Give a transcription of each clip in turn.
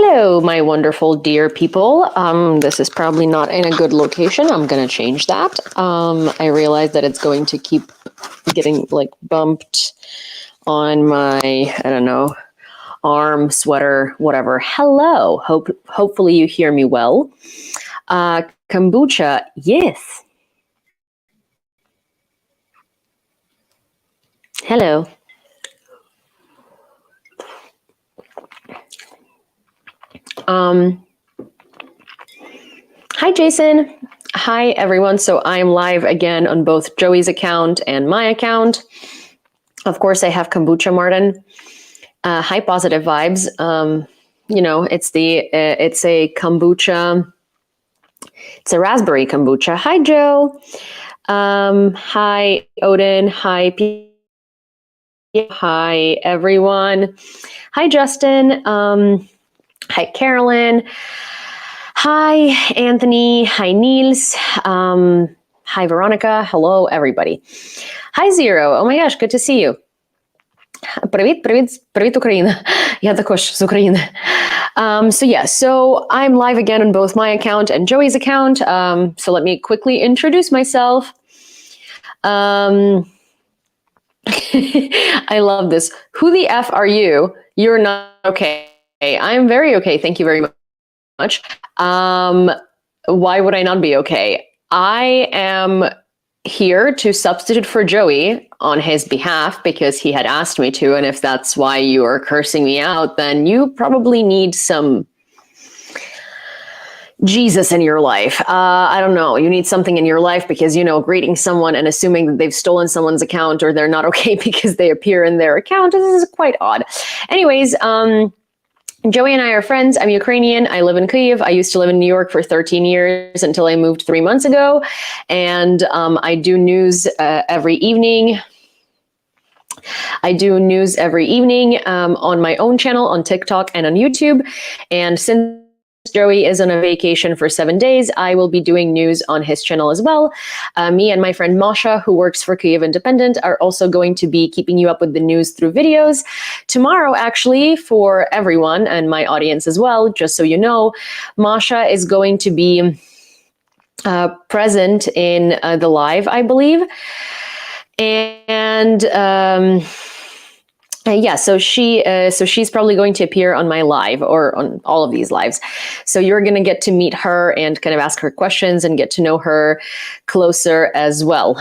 Hello, my wonderful dear people. This is probably not in a good location. I'm going to change that. I realize that it's going to keep getting like bumped on my, I don't know, arm, sweater, whatever. Hello. Hopefully you hear me well. Kombucha, yes. Hello. Hi, Jason. Hi, everyone. So I'm live again on both Joey's account and my account. Of course, I have kombucha, Martin. Hi, positive vibes. You know, it's a kombucha. It's a raspberry kombucha. Hi, Joe. Hi, Odin. Hi, P. Hi, everyone. Hi, Justin. Hi, Carolyn. Hi, Anthony. Hi, Niels. Hi, Veronica. Hello, everybody. Hi, Zero. Oh my gosh, good to see you. Привіт, Україна. Я також з України. So I'm live again on both my account and Joey's account. So let me quickly introduce myself. I love this. Who the F are you? You're not okay. I'm very okay. Thank you very much. Why would I not be okay? I am here to substitute for Joey on his behalf because he had asked me to. And if that's why you are cursing me out, then you probably need some Jesus in your life. I don't know. You need something in your life because, you know, greeting someone and assuming that they've stolen someone's account or they're not okay because they appear in their account is quite odd. Anyways, Joey and I are friends. I'm Ukrainian. I live in Kyiv. I used to live in New York for 13 years until I moved 3 months ago. And I do news every evening. On my own channel on TikTok and on YouTube. And since Joey is on a vacation for 7 days, I will be doing news on his channel as well. Me and my friend Masha, who works for Kyiv Independent, are also going to be keeping you up with the news through videos. Tomorrow, actually, for everyone and my audience as well, just so you know, Masha is going to be present in the live, I believe. And so she's probably going to appear on my live or on all of these lives. So you're going to get to meet her and kind of ask her questions and get to know her closer as well.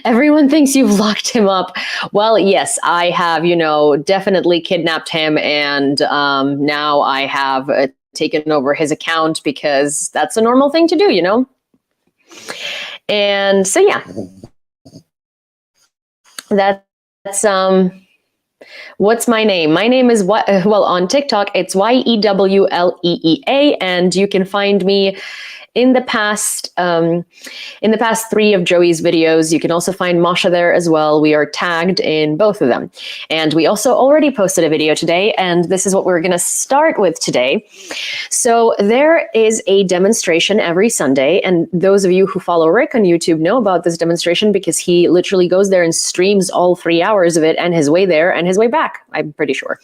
Everyone thinks you've locked him up. Well, yes, I have, definitely kidnapped him. And now I have taken over his account because that's a normal thing to do, And so, yeah, that's, what's my name? My name is on TikTok, it's YEWLEEA, and you can find me in the past 3 of Joey's videos. You can also find Masha there as well. We are tagged in both of them. And we also already posted a video today, and this is what we're going to start with today. So there is a demonstration every Sunday, and those of you who follow Rick on YouTube know about this demonstration because he literally goes there and streams all 3 hours of it and his way there and his way back, I'm pretty sure.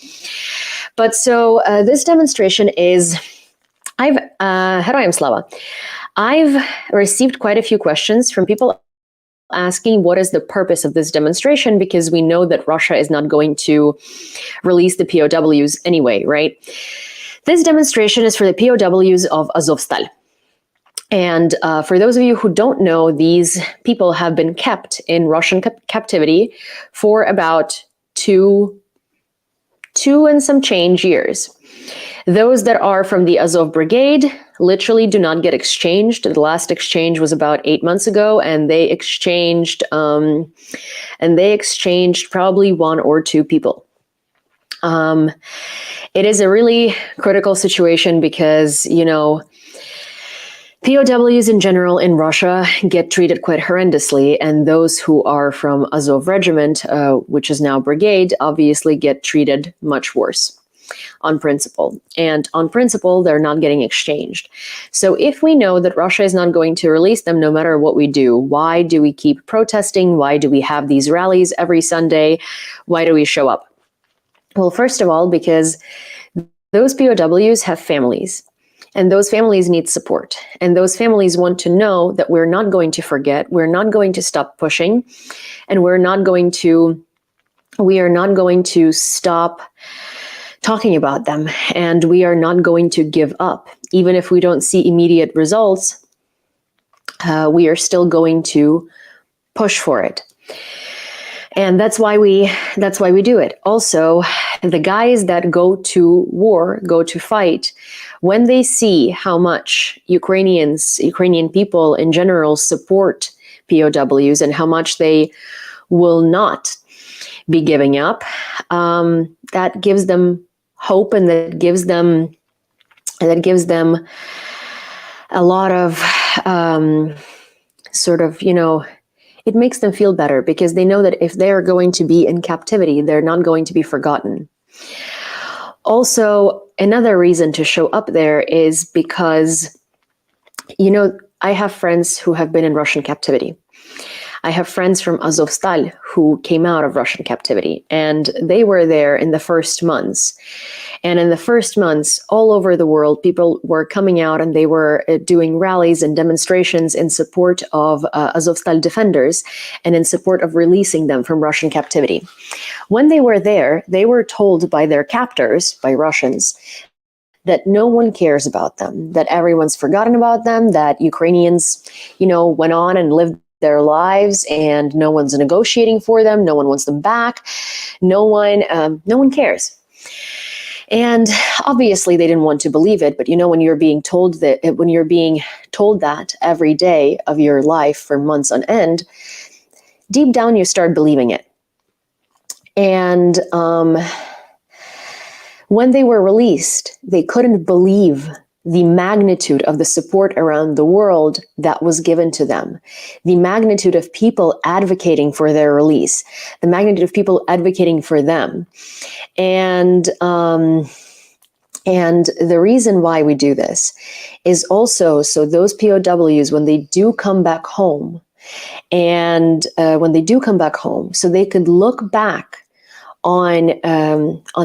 But so this demonstration is... I've received quite a few questions from people asking what is the purpose of this demonstration, because we know that Russia is not going to release the POWs anyway, right? This demonstration is for the POWs of Azovstal. And for those of you who don't know, these people have been kept in Russian captivity for about two and some change years. Those that are from the Azov Brigade literally do not get exchanged. The last exchange was about 8 months ago, and they exchanged probably 1 or 2 people. It is a really critical situation because, POWs in general in Russia get treated quite horrendously, and those who are from Azov Regiment, which is now Brigade, obviously get treated much worse. On principle. And on principle, they're not getting exchanged. So if we know that Russia is not going to release them no matter what we do, why do we keep protesting? Why do we have these rallies every Sunday? Why do we show up? Well, first of all, because those POWs have families, and those families need support. And those families want to know that we're not going to forget, we're not going to stop pushing, and we are not going to stop talking about them, and we are not going to give up. Even if we don't see immediate results, we are still going to push for it. And that's why we do it. Also, the guys that go to war, go to fight, when they see how much Ukrainian people in general support POWs and how much they will not be giving up, that gives them hope, and that gives them a lot of it makes them feel better, because they know that if they're going to be in captivity, they're not going to be forgotten. Also, another reason to show up there is because, I have friends who have been in Russian captivity. I have friends from Azovstal who came out of Russian captivity, and they were there in the first months. And in the first months, all over the world, people were coming out and they were doing rallies and demonstrations in support of Azovstal defenders and in support of releasing them from Russian captivity. When they were there, they were told by their captors, by Russians, that no one cares about them, that everyone's forgotten about them, that Ukrainians, went on and lived their lives and no one's negotiating for them, no one wants them back, no one cares. And obviously they didn't want to believe it, but when you're being told that every day of your life for months on end, deep down you start believing it. And when they were released, they couldn't believe the magnitude of the support around the world that was given to them, the magnitude of people advocating for their release, the magnitude of people advocating for them. And the reason why we do this is also so those POWs, when they do come back home, so they could look back on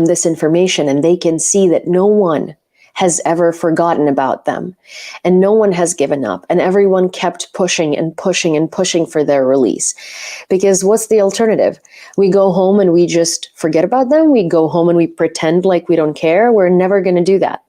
this information, and they can see that no one has ever forgotten about them, and no one has given up, and everyone kept pushing and pushing and pushing for their release. Because what's the alternative? We go home and we just forget about them. We go home and we pretend like we don't care. We're never going to do that.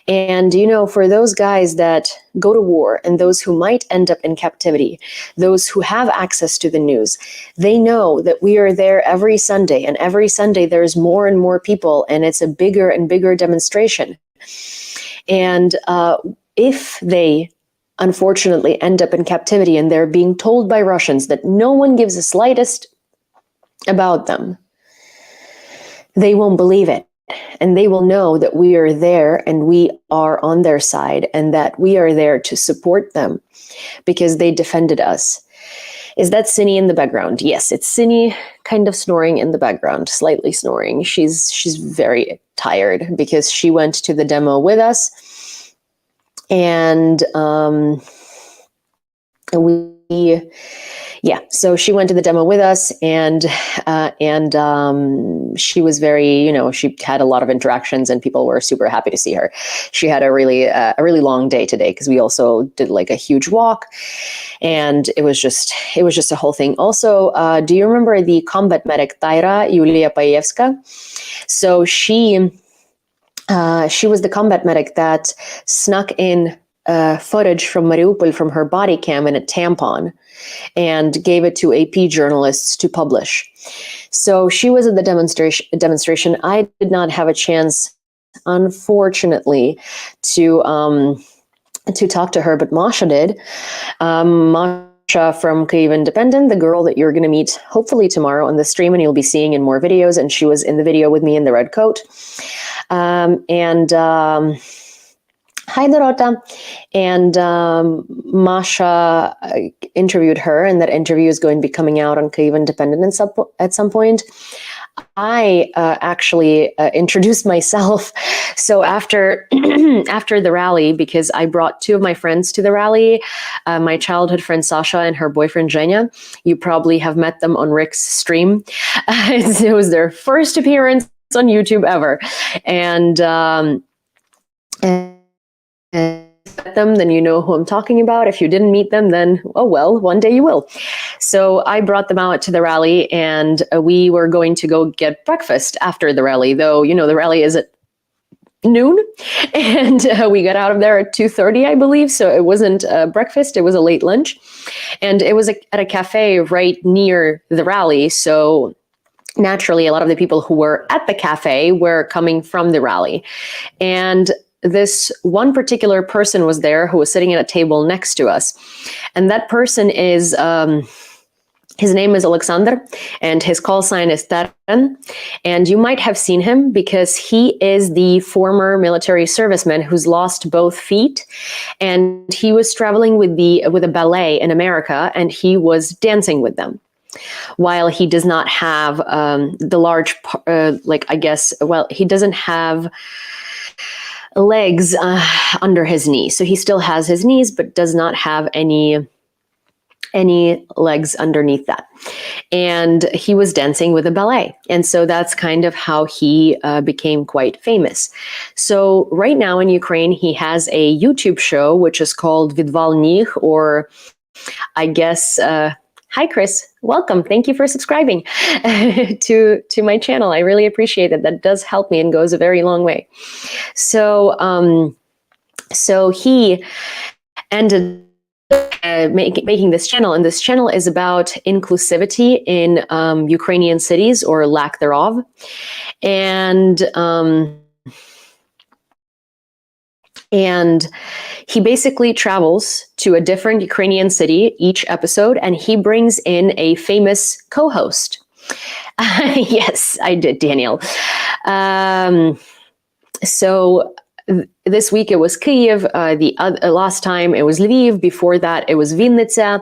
And, for those guys that go to war and those who might end up in captivity, those who have access to the news, they know that we are there every Sunday, and every Sunday there's more and more people, and it's a bigger and bigger demonstration. And if they unfortunately end up in captivity and they're being told by Russians that no one gives the slightest about them, they won't believe it. And they will know that we are there and we are on their side, and that we are there to support them because they defended us. Is that Cindy in the background? Yes, it's Cindy kind of snoring in the background, slightly snoring. She's very tired because she went to the demo with us, and so she went to the demo with us, and she was very, she had a lot of interactions, and people were super happy to see her. She had a really long day today because we also did like a huge walk, and it was just a whole thing. Also, do you remember the combat medic Taira Yulia Paevska? So she was the combat medic that snuck in footage from Mariupol from her body cam in a tampon and gave it to AP journalists to publish. So she was at the demonstration. I did not have a chance, unfortunately, to talk to her, but Masha did. Masha from Kyiv Independent, the girl that you're going to meet hopefully tomorrow on the stream, and you'll be seeing in more videos. And she was in the video with me in the red coat. Hi, Dorota. And Masha interviewed her, and that interview is going to be coming out on Kyiv Independent at some point. I actually introduced myself. So after the rally, because I brought two of my friends to the rally, my childhood friend Sasha and her boyfriend Zhenya. You probably have met them on Rick's stream. It was their first appearance on YouTube ever. And met them, then you know who I'm talking about. If you didn't meet them, then, oh well, one day you will. So I brought them out to the rally, and we were going to go get breakfast after the rally, though, you know, the rally is at noon, and we got out of there at 2:30, I believe. So it wasn't breakfast, it was a late lunch. And it was at a cafe right near the rally. So naturally, a lot of the people who were at the cafe were coming from the rally. And this one particular person was there who was sitting at a table next to us. And that person is, his name is Alexander, and his call sign is Stepan. And you might have seen him because he is the former military serviceman who's lost both feet. And he was traveling with a ballet in America, and he was dancing with them. While he does not have the large, he doesn't have legs under his knee. So he still has his knees, but does not have any legs underneath that. And he was dancing with a ballet. And so that's kind of how he became quite famous. So right now in Ukraine, he has a YouTube show, which is called Vidvalnih, or I guess, hi, Chris. Welcome. Thank you for subscribing to my channel. I really appreciate it. That does help me and goes a very long way. So he ended making this channel, and this channel is about inclusivity in Ukrainian cities, or lack thereof. And he basically travels to a different Ukrainian city each episode, and he brings in a famous co-host. Yes, I did, Daniel. So this week it was Kyiv, last time it was Lviv, before that it was Vinnytsia,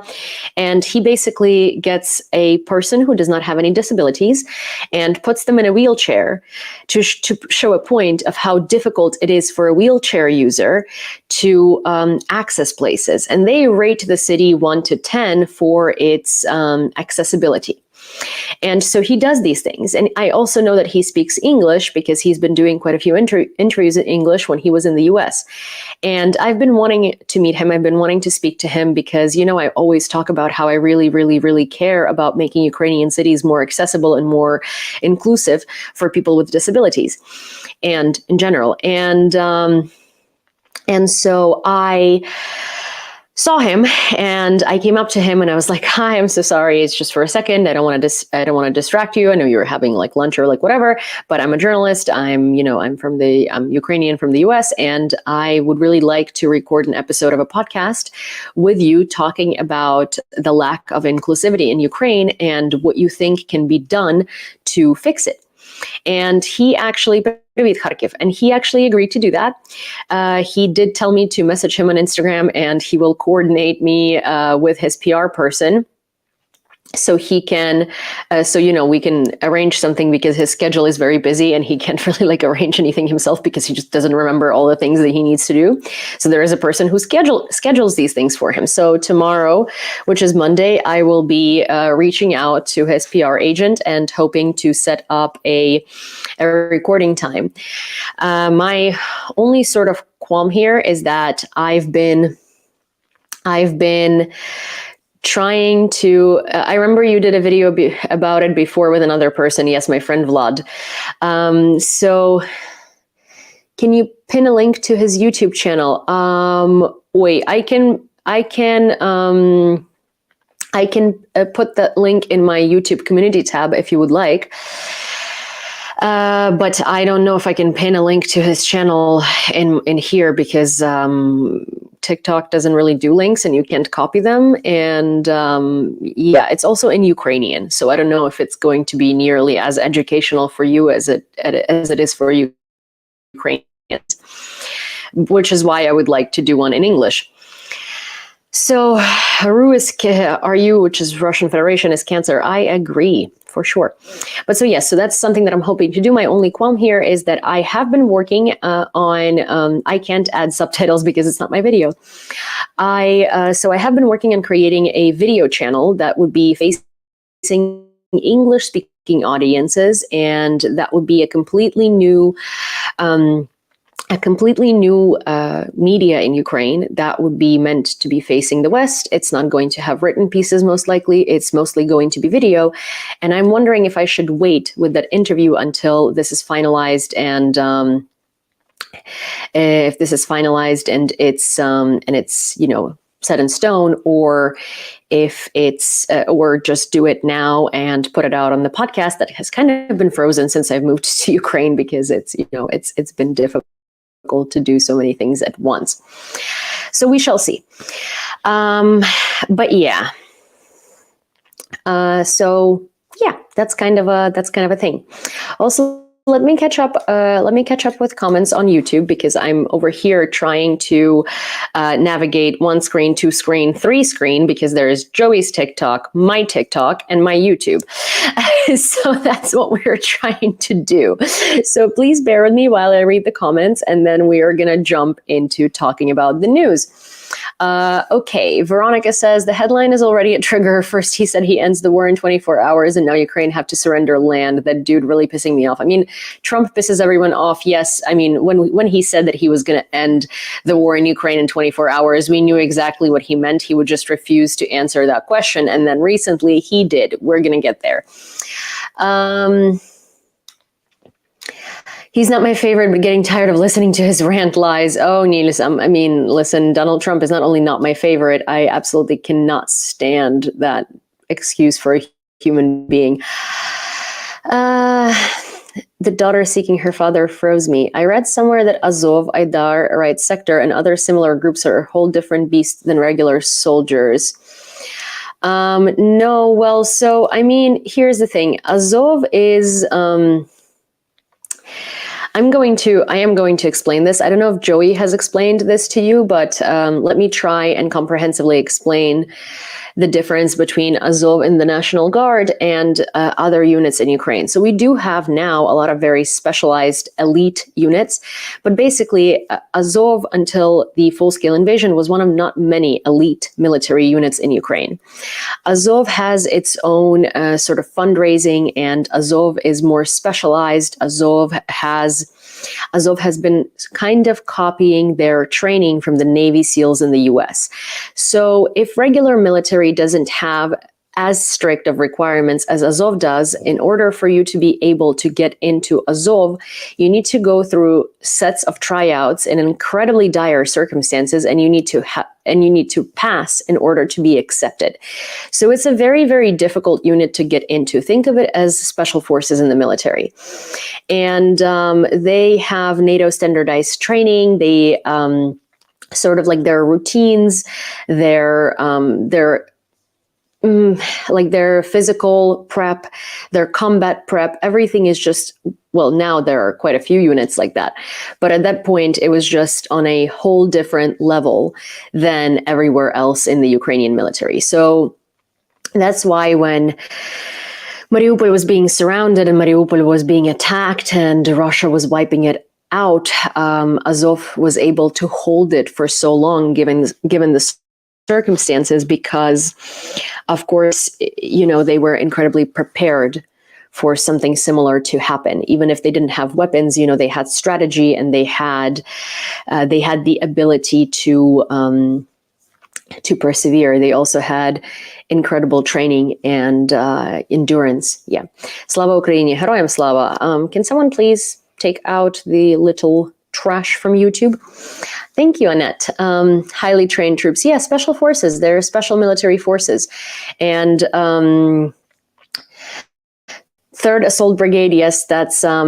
and he basically gets a person who does not have any disabilities and puts them in a wheelchair to show a point of how difficult it is for a wheelchair user to access places. And they rate the city 1 to 10 for its accessibility. And so he does these things. And I also know that he speaks English because he's been doing quite a few interviews in English when he was in the US. And I've been wanting to meet him. I've been wanting to speak to him because, you know, I always talk about how I really, really, really care about making Ukrainian cities more accessible and more inclusive for people with disabilities and in general. And so I saw him, and I came up to him and I was like, "Hi, I'm so sorry. It's just for a second. I don't want to distract you. I know you were having like lunch or like whatever, but I'm a journalist. I'm Ukrainian from the US, and I would really like to record an episode of a podcast with you talking about the lack of inclusivity in Ukraine and what you think can be done to fix it." And he actually agreed to do that. He did tell me to message him on Instagram, and he will coordinate me with his PR person. So he can, we can arrange something, because his schedule is very busy and he can't really like arrange anything himself because he just doesn't remember all the things that he needs to do. So there is a person who schedules these things for him. So tomorrow, which is Monday, I will be reaching out to his PR agent and hoping to set up a recording time. My only sort of qualm here is that I've been trying to, I remember you did a video about it before with another person. Yes, my friend Vlad. So can you pin a link to his YouTube channel? Wait, I can put that link in my YouTube community tab if you would like. But I don't know if I can pin a link to his channel in here, because TikTok doesn't really do links and you can't copy them. And it's also in Ukrainian. So I don't know if it's going to be nearly as educational for you as it is for Ukrainians, which is why I would like to do one in English. So RU, which is Russian Federation, is cancer. I agree, for sure. But so yes, so that's something that I'm hoping to do. My only qualm here is that I have been working on, I can't add subtitles because it's not my video. So I have been working on creating a video channel that would be facing English-speaking audiences, and that would be a completely new media in Ukraine that would be meant to be facing the West. It's not going to have written pieces, most likely. It's mostly going to be video. And I'm wondering if I should wait with that interview until this is finalized, and if this is finalized and it's set in stone, or if it's or just do it now and put it out on the podcast that has kind of been frozen since I've moved to Ukraine, because it's been difficult to do so many things at once. So we shall see. But yeah. So yeah, that's kind of a thing. Also, let me catch up with comments on YouTube, because I'm over here trying to navigate one screen, two screen, three screen, because there is Joey's TikTok, my TikTok, and my YouTube. So that's what we're trying to do. So please bear with me while I read the comments, and then we are going to jump into talking about the news. Okay, Veronica says, the headline is already a trigger. First he said he ends the war in 24 hours, and now Ukraine have to surrender land. That dude really pissing me off. I mean, Trump pisses everyone off. Yes, I mean, when he said that he was going to end the war in Ukraine in 24 hours, we knew exactly what he meant. He would just refuse to answer that question. And then recently he did. We're going to get there. He's not my favorite, but getting tired of listening to his rant lies. Oh, Niels, I mean, listen, Donald Trump is not only not my favorite, I absolutely cannot stand that excuse for a human being. The daughter seeking her father froze me. I read somewhere that Azov, Aidar, right sector, and other similar groups are a whole different beast than regular soldiers. No, well, so, I mean, here's the thing. Azov is... I am going to explain this. I don't know if Joey has explained this to you, but let me try and comprehensively explain the difference between Azov in the National Guard and other units in Ukraine. So we do have now a lot of very specialized elite units, but basically Azov, until the full-scale invasion, was one of not many elite military units in Ukraine. Azov has its own sort of fundraising, and Azov is more specialized. Azov has been kind of copying their training from the Navy SEALs in the US. So if regular military doesn't have as strict of requirements as Azov does, in order for you to be able to get into Azov, you need to go through sets of tryouts in incredibly dire circumstances, and you need to pass in order to be accepted. So it's a very, very difficult unit to get into. Think of it as special forces in the military. And they have NATO standardized training. They sort of like their routines, their physical prep, their combat prep, everything is just, well, now there are quite a few units like that. But at that point, it was just on a whole different level than everywhere else in the Ukrainian military. So that's why when Mariupol was being surrounded and Mariupol was being attacked and Russia was wiping it out, Azov was able to hold it for so long, given the circumstances, because of course, they were incredibly prepared for something similar to happen. Even if they didn't have weapons, they had strategy, and they had the ability to persevere. They also had incredible training and endurance. Yeah. Slava Ukraini, Heroyam Slava. Can someone please take out the little trash from YouTube? Thank you, Annette. Highly trained troops. Yeah, special forces. They're special military forces. And 3rd Assault Brigade, yes, that's a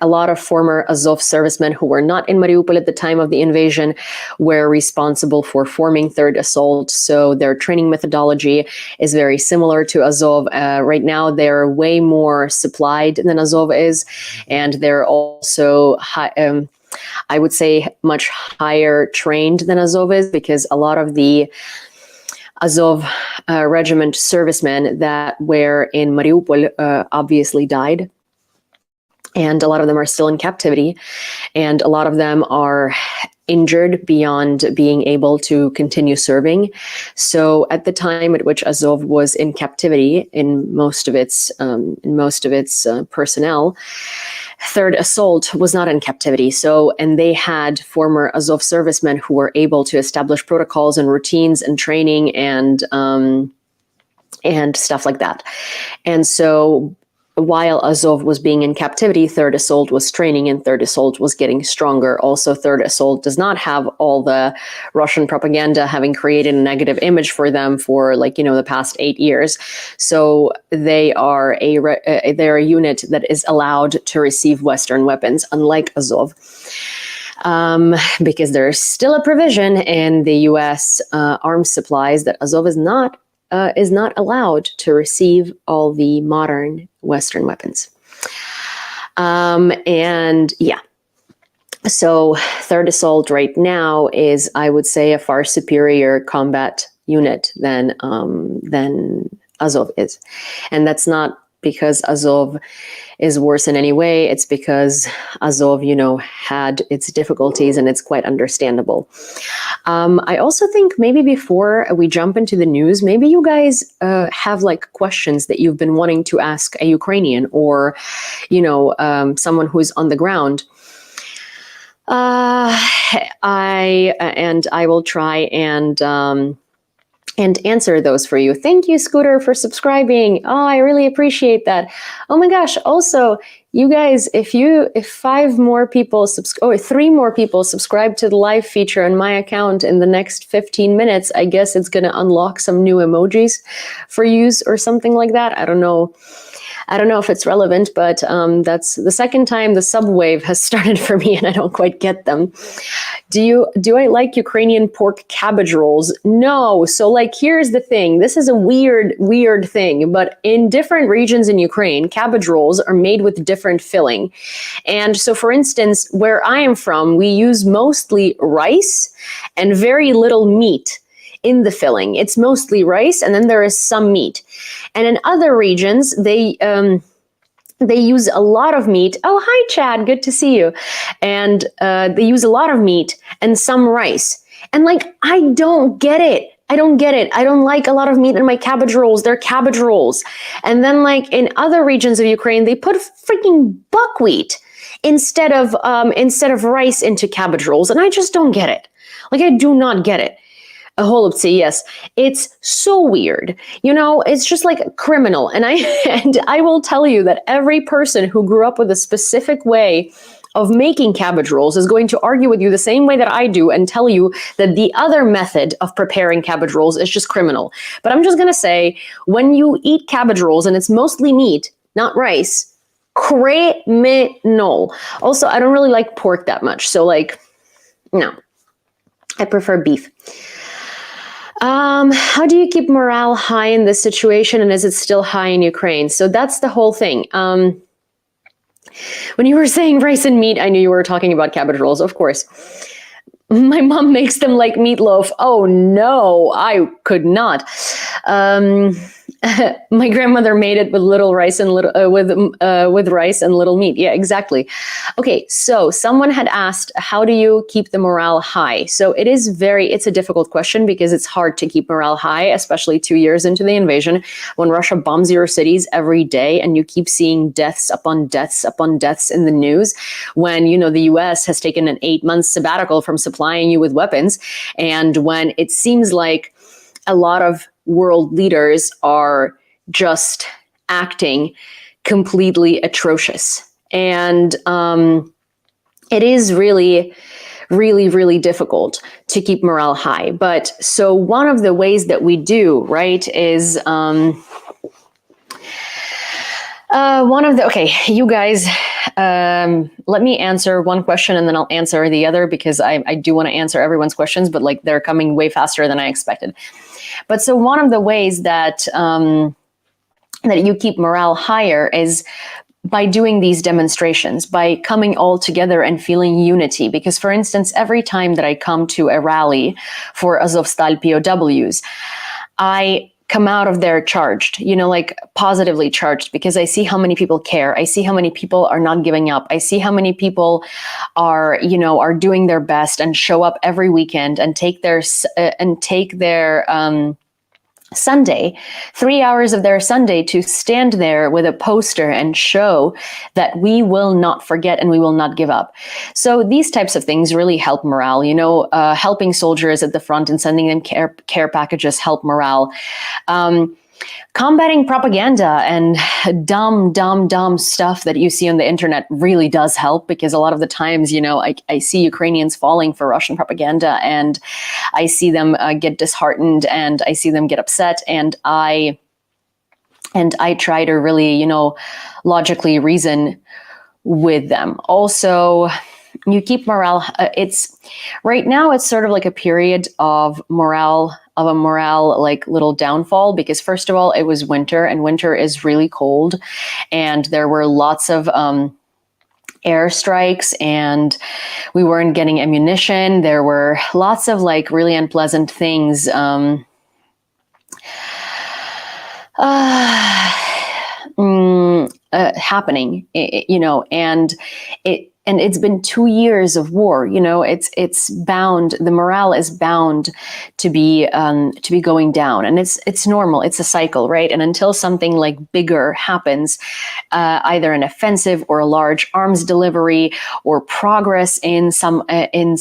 lot of former Azov servicemen who were not in Mariupol at the time of the invasion were responsible for forming 3rd Assault. So their training methodology is very similar to Azov. Right now, they're way more supplied than Azov is, and they're also I would say much higher trained than Azov is, because a lot of the Azov regiment servicemen that were in Mariupol obviously died. and a lot of them are still in captivity, and a lot of them are injured beyond being able to continue serving. So at the time at which Azov was in captivity, in most of its personnel, Third Assault was not in captivity. So, and they had former Azov servicemen who were able to establish protocols and routines and training and stuff like that. And so while Azov was being in captivity, Third Assault was training, and Third Assault was getting stronger. Also, Third Assault does not have all the Russian propaganda having created a negative image for them for the past 8 years. So they are they're a unit that is allowed to receive Western weapons, unlike Azov. Because there's still a provision in the U.S. Arms supplies that Azov is not allowed to receive all the modern Western weapons. So Third Assault right now is, I would say, a far superior combat unit than Azov is. And that's not because Azov is worse in any way. It's because Azov, had its difficulties, and it's quite understandable. I also think maybe before we jump into the news, maybe you guys have questions that you've been wanting to ask a Ukrainian or, someone who's on the ground. I will try and answer those for you. Thank you, Scooter, for subscribing. Oh, I really appreciate that. Oh my gosh. Also, you guys, if 3 more people subscribe to the live feature on my account in the next 15 minutes, I guess it's going to unlock some new emojis for use or something like that. I don't know if it's relevant, but that's the second time the subwave has started for me, and I don't quite get them. Do I like Ukrainian pork cabbage rolls? No. So here's the thing. This is a weird thing, but in different regions in Ukraine, cabbage rolls are made with different filling. And so, for instance, where I am from, we use mostly rice and very little meat in the filling. It's mostly rice, and then there is some meat. And in other regions, they use a lot of meat. Oh, hi, Chad. Good to see you. And they use a lot of meat and some rice. And I don't get it. I don't get it. I don't like a lot of meat in my cabbage rolls. They're cabbage rolls. And then in other regions of Ukraine, they put freaking buckwheat instead of rice into cabbage rolls. And I just don't get it. I do not get it. A holubtsi, yes. It's so weird. It's just criminal. And I will tell you that every person who grew up with a specific way of making cabbage rolls is going to argue with you the same way that I do and tell you that the other method of preparing cabbage rolls is just criminal. But I'm just going to say, when you eat cabbage rolls and it's mostly meat, not rice, criminal. Also, I don't really like pork that much. So no, I prefer beef. How do you keep morale high in this situation, and is it still high in Ukraine? So that's the whole thing. When you were saying rice and meat, I knew you were talking about cabbage rolls, of course. My mom makes them like meatloaf. Oh no, I could not. My grandmother made it with little rice and with rice and little meat. Yeah, exactly. Okay, so someone had asked, how do you keep the morale high? So it's a difficult question because it's hard to keep morale high, especially 2 years into the invasion, when Russia bombs your cities every day and you keep seeing deaths upon deaths upon deaths in the news. When the U.S. has taken an 8-month sabbatical from supplying you with weapons, and when it seems like a lot of world leaders are just acting completely atrocious. And it is really, really, really difficult to keep morale high. But so one of the ways that we do, right, is you guys, let me answer one question and then I'll answer the other, because I do want to answer everyone's questions, but they're coming way faster than I expected. But so one of the ways that you keep morale higher is by doing these demonstrations, by coming all together and feeling unity. Because, for instance, every time that I come to a rally for Azovstal POWs, I come out of there charged, like positively charged, because I see how many people care. I see how many people are not giving up. I see how many people are doing their best and show up every weekend and take their Sunday, 3 hours of their Sunday, to stand there with a poster and show that we will not forget and we will not give up. So these types of things really help morale. Helping soldiers at the front and sending them care packages help morale. Combating propaganda and dumb stuff that you see on the internet really does help, because a lot of the times, I see Ukrainians falling for Russian propaganda, and I see them get disheartened, and I see them get upset, and I try to really, logically reason with them. Also, you keep morale. Right now it's sort of like a period of a morale like little downfall, because first of all, it was winter, and winter is really cold, and there were lots of airstrikes, and we weren't getting ammunition. There were lots of like really unpleasant things happening, and it's been 2 years of war. It's bound. The morale is bound to be going down, and it's normal. It's a cycle, right? And until something like bigger happens, either an offensive or a large arms delivery or progress in some in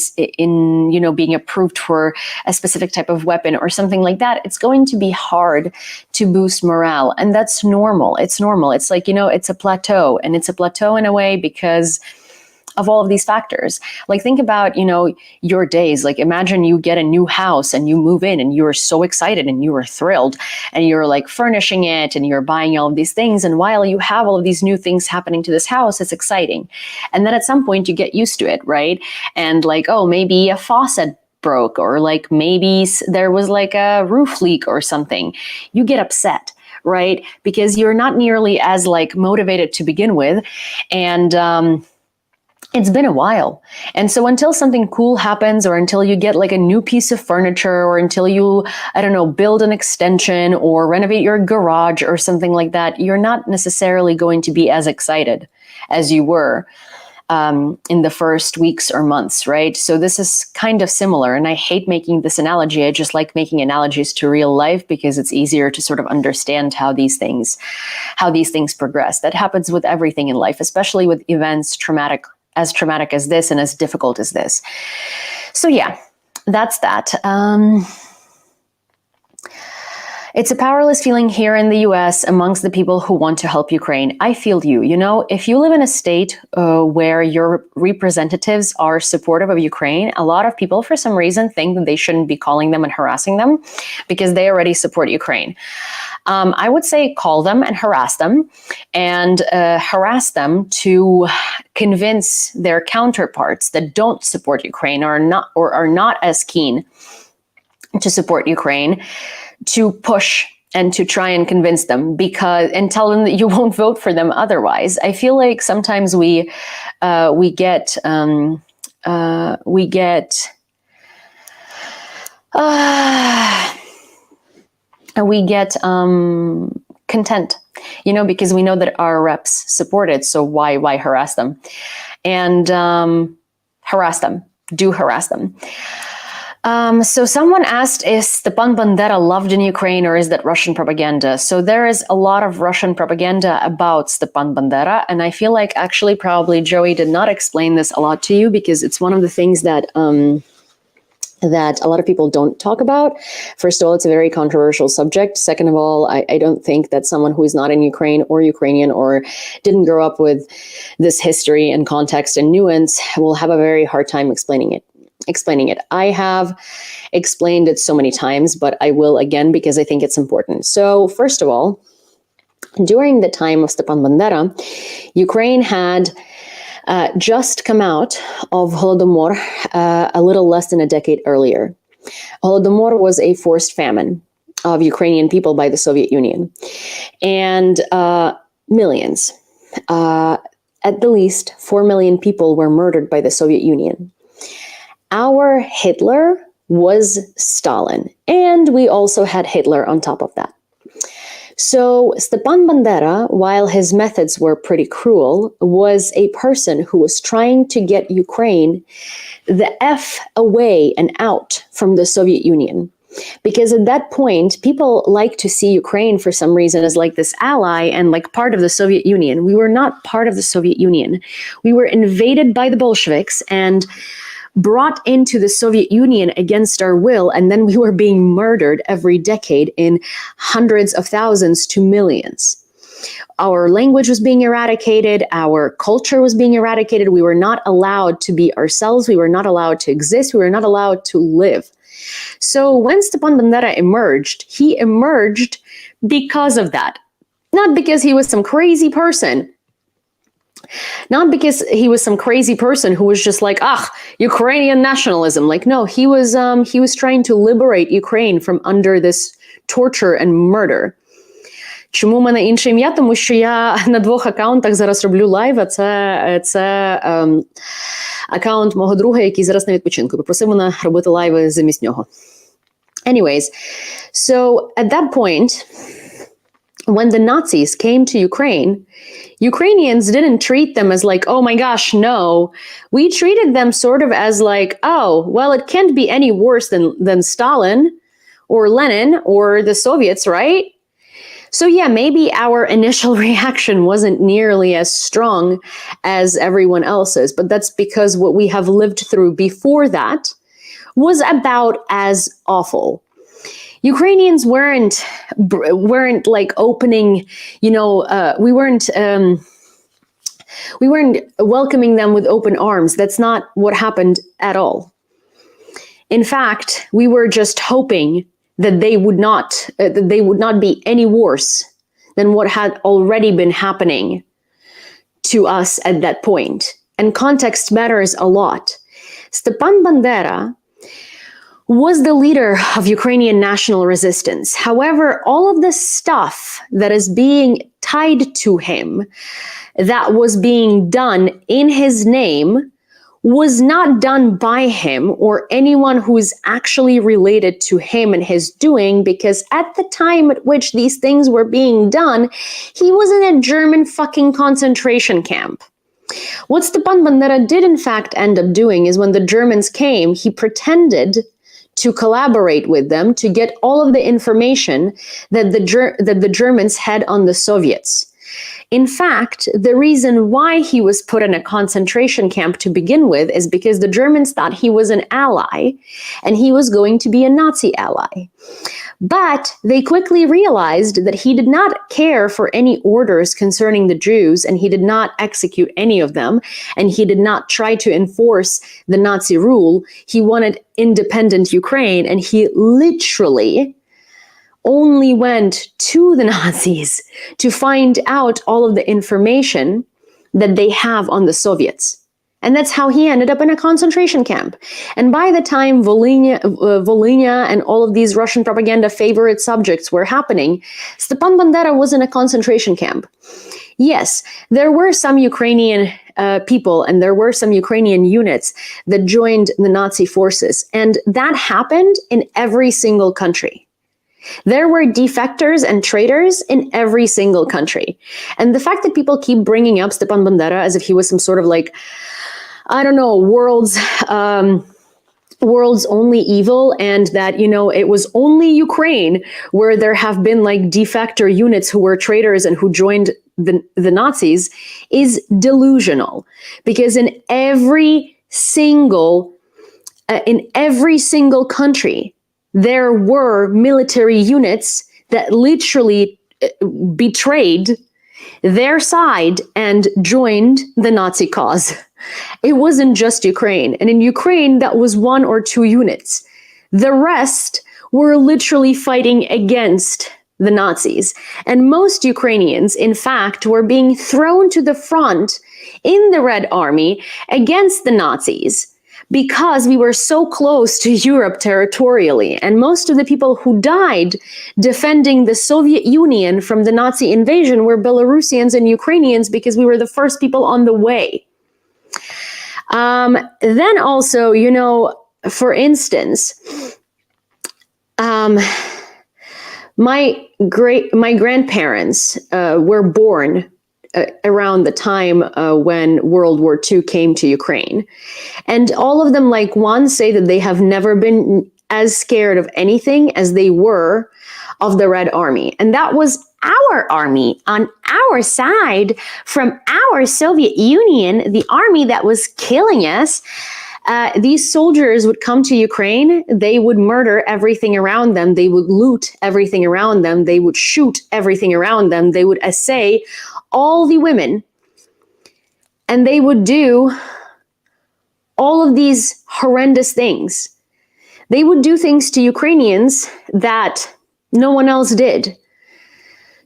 being approved for a specific type of weapon or something like that, it's going to be hard to boost morale, and that's normal. It's normal. It's like it's a plateau, and it's a plateau in a way because of all of these factors. Like, think about, your days. Like, imagine you get a new house and you move in and you're so excited and you are thrilled and you're like furnishing it and you're buying all of these things. And while you have all of these new things happening to this house, it's exciting. And then at some point you get used to it, right? And like, oh, maybe a faucet broke, or like maybe there was like a roof leak or something. You get upset, right? Because you're not nearly as like motivated to begin with. And, it's been a while. And so until something cool happens, or until you get like a new piece of furniture, or until you, build an extension or renovate your garage or something like that, you're not necessarily going to be as excited as you were in the first weeks or months, right? So this is kind of similar. And I hate making this analogy. I just like making analogies to real life, because it's easier to sort of understand how these things progress. That happens with everything in life, especially with events as traumatic as this and as difficult as this. So yeah, that's that. It's a powerless feeling here in the US amongst the people who want to help Ukraine. I feel you. If you live in a state where your representatives are supportive of Ukraine, a lot of people, for some reason, think that they shouldn't be calling them and harassing them because they already support Ukraine. I would say call them and harass them, and harass them to convince their counterparts that don't support Ukraine, or are not as keen to support Ukraine, to push and to try and convince them, and tell them that you won't vote for them otherwise. I feel like sometimes we get content, because we know that our reps support it. So why harass them? And harass them. Do harass them. So someone asked, is Stepan Bandera loved in Ukraine, or is that Russian propaganda? So there is a lot of Russian propaganda about Stepan Bandera. And I feel like actually probably Joey did not explain this a lot to you, because it's one of the things that a lot of people don't talk about. First of all, it's a very controversial subject. Second of all, I don't think that someone who is not in Ukraine or Ukrainian, or didn't grow up with this history and context and nuance, will have a very hard time explaining it. I have explained it so many times, but I will again, because I think it's important. So first of all, during the time of Stepan Bandera, Ukraine had just come out of Holodomor a little less than a decade earlier. Holodomor was a forced famine of Ukrainian people by the Soviet Union. And millions, at the least 4 million people were murdered by the Soviet Union. Our Hitler was Stalin, and we also had Hitler on top of that. So Stepan Bandera, while his methods were pretty cruel, was a person who was trying to get Ukraine the F away and out from the Soviet Union. Because at that point, people like to see Ukraine for some reason as like this ally and like part of the Soviet Union. We were not part of the Soviet Union. We were invaded by the Bolsheviks and brought into the Soviet Union against our will, and then we were being murdered every decade in hundreds of thousands to millions. Our language was being eradicated, our culture was being eradicated, we were not allowed to be ourselves, we were not allowed to exist, we were not allowed to live. So when Stepan Bandera emerged, he emerged because of that. Not because he was some crazy person. Not because he was some crazy person who was just like, Ukrainian nationalism. Like, no, he was trying to liberate Ukraine from under this torture and murder. Чому в мене інше ім'я? Тому що я на 2 аккаунтах зараз роблю лайв, а це аккаунт мого друга, який зараз на відпочинку. Попросив мене робити лайви замість нього. Anyways, so at that point, when the Nazis came to Ukraine, Ukrainians didn't treat them as like, oh my gosh, no. We treated them sort of as like, oh, well, it can't be any worse than Stalin or Lenin or the Soviets, right? So yeah, maybe our initial reaction wasn't nearly as strong as everyone else's, but that's because what we have lived through before that was about as awful. Ukrainians weren't like opening, we weren't welcoming them with open arms. That's not what happened at all. In fact, we were just hoping that they would not be any worse than what had already been happening to us at that point. And context matters a lot. Stepan Bandera was the leader of Ukrainian national resistance. However, all of the stuff that is being tied to him, that was being done in his name, was not done by him or anyone who is actually related to him and his doing, because at the time at which these things were being done, he was in a German fucking concentration camp. What Stepan Bandera did in fact end up doing is when the Germans came, he pretended to collaborate with them to get all of the information that the Germans had on the Soviets. In fact, the reason why he was put in a concentration camp to begin with is because the Germans thought he was an ally and he was going to be a Nazi ally. But they quickly realized that he did not care for any orders concerning the Jews, and he did not execute any of them, and he did not try to enforce the Nazi rule. He wanted independent Ukraine, and he literally only went to the Nazis to find out all of the information that they have on the Soviets. And that's how he ended up in a concentration camp. And by the time Volhynia and all of these Russian propaganda favorite subjects were happening, Stepan Bandera was in a concentration camp. Yes, there were some Ukrainian people and there were some Ukrainian units that joined the Nazi forces. And that happened in every single country. There were defectors and traitors in every single country. And the fact that people keep bringing up Stepan Bandera as if he was some sort of like, I don't know, world's only evil, and that, it was only Ukraine where there have been like defector units who were traitors and who joined the Nazis, is delusional. Because in every single country, there were military units that literally betrayed their side and joined the Nazi cause. It wasn't just Ukraine. And in Ukraine, that was 1 or 2 units. The rest were literally fighting against the Nazis. And most Ukrainians, in fact, were being thrown to the front in the Red Army against the Nazis, because we were so close to Europe territorially. And most of the people who died defending the Soviet Union from the Nazi invasion were Belarusians and Ukrainians, because we were the first people on the way. Then also, for instance, my grandparents were born around the time when World War II came to Ukraine. And all of them, like one, say that they have never been as scared of anything as they were of the Red Army. And that was our army on our side from our Soviet Union, the army that was killing us. These soldiers would come to Ukraine, they would murder everything around them, they would loot everything around them, they would shoot everything around them, they would assay all the women, and they would do all of these horrendous things. They would do things to Ukrainians that no one else did.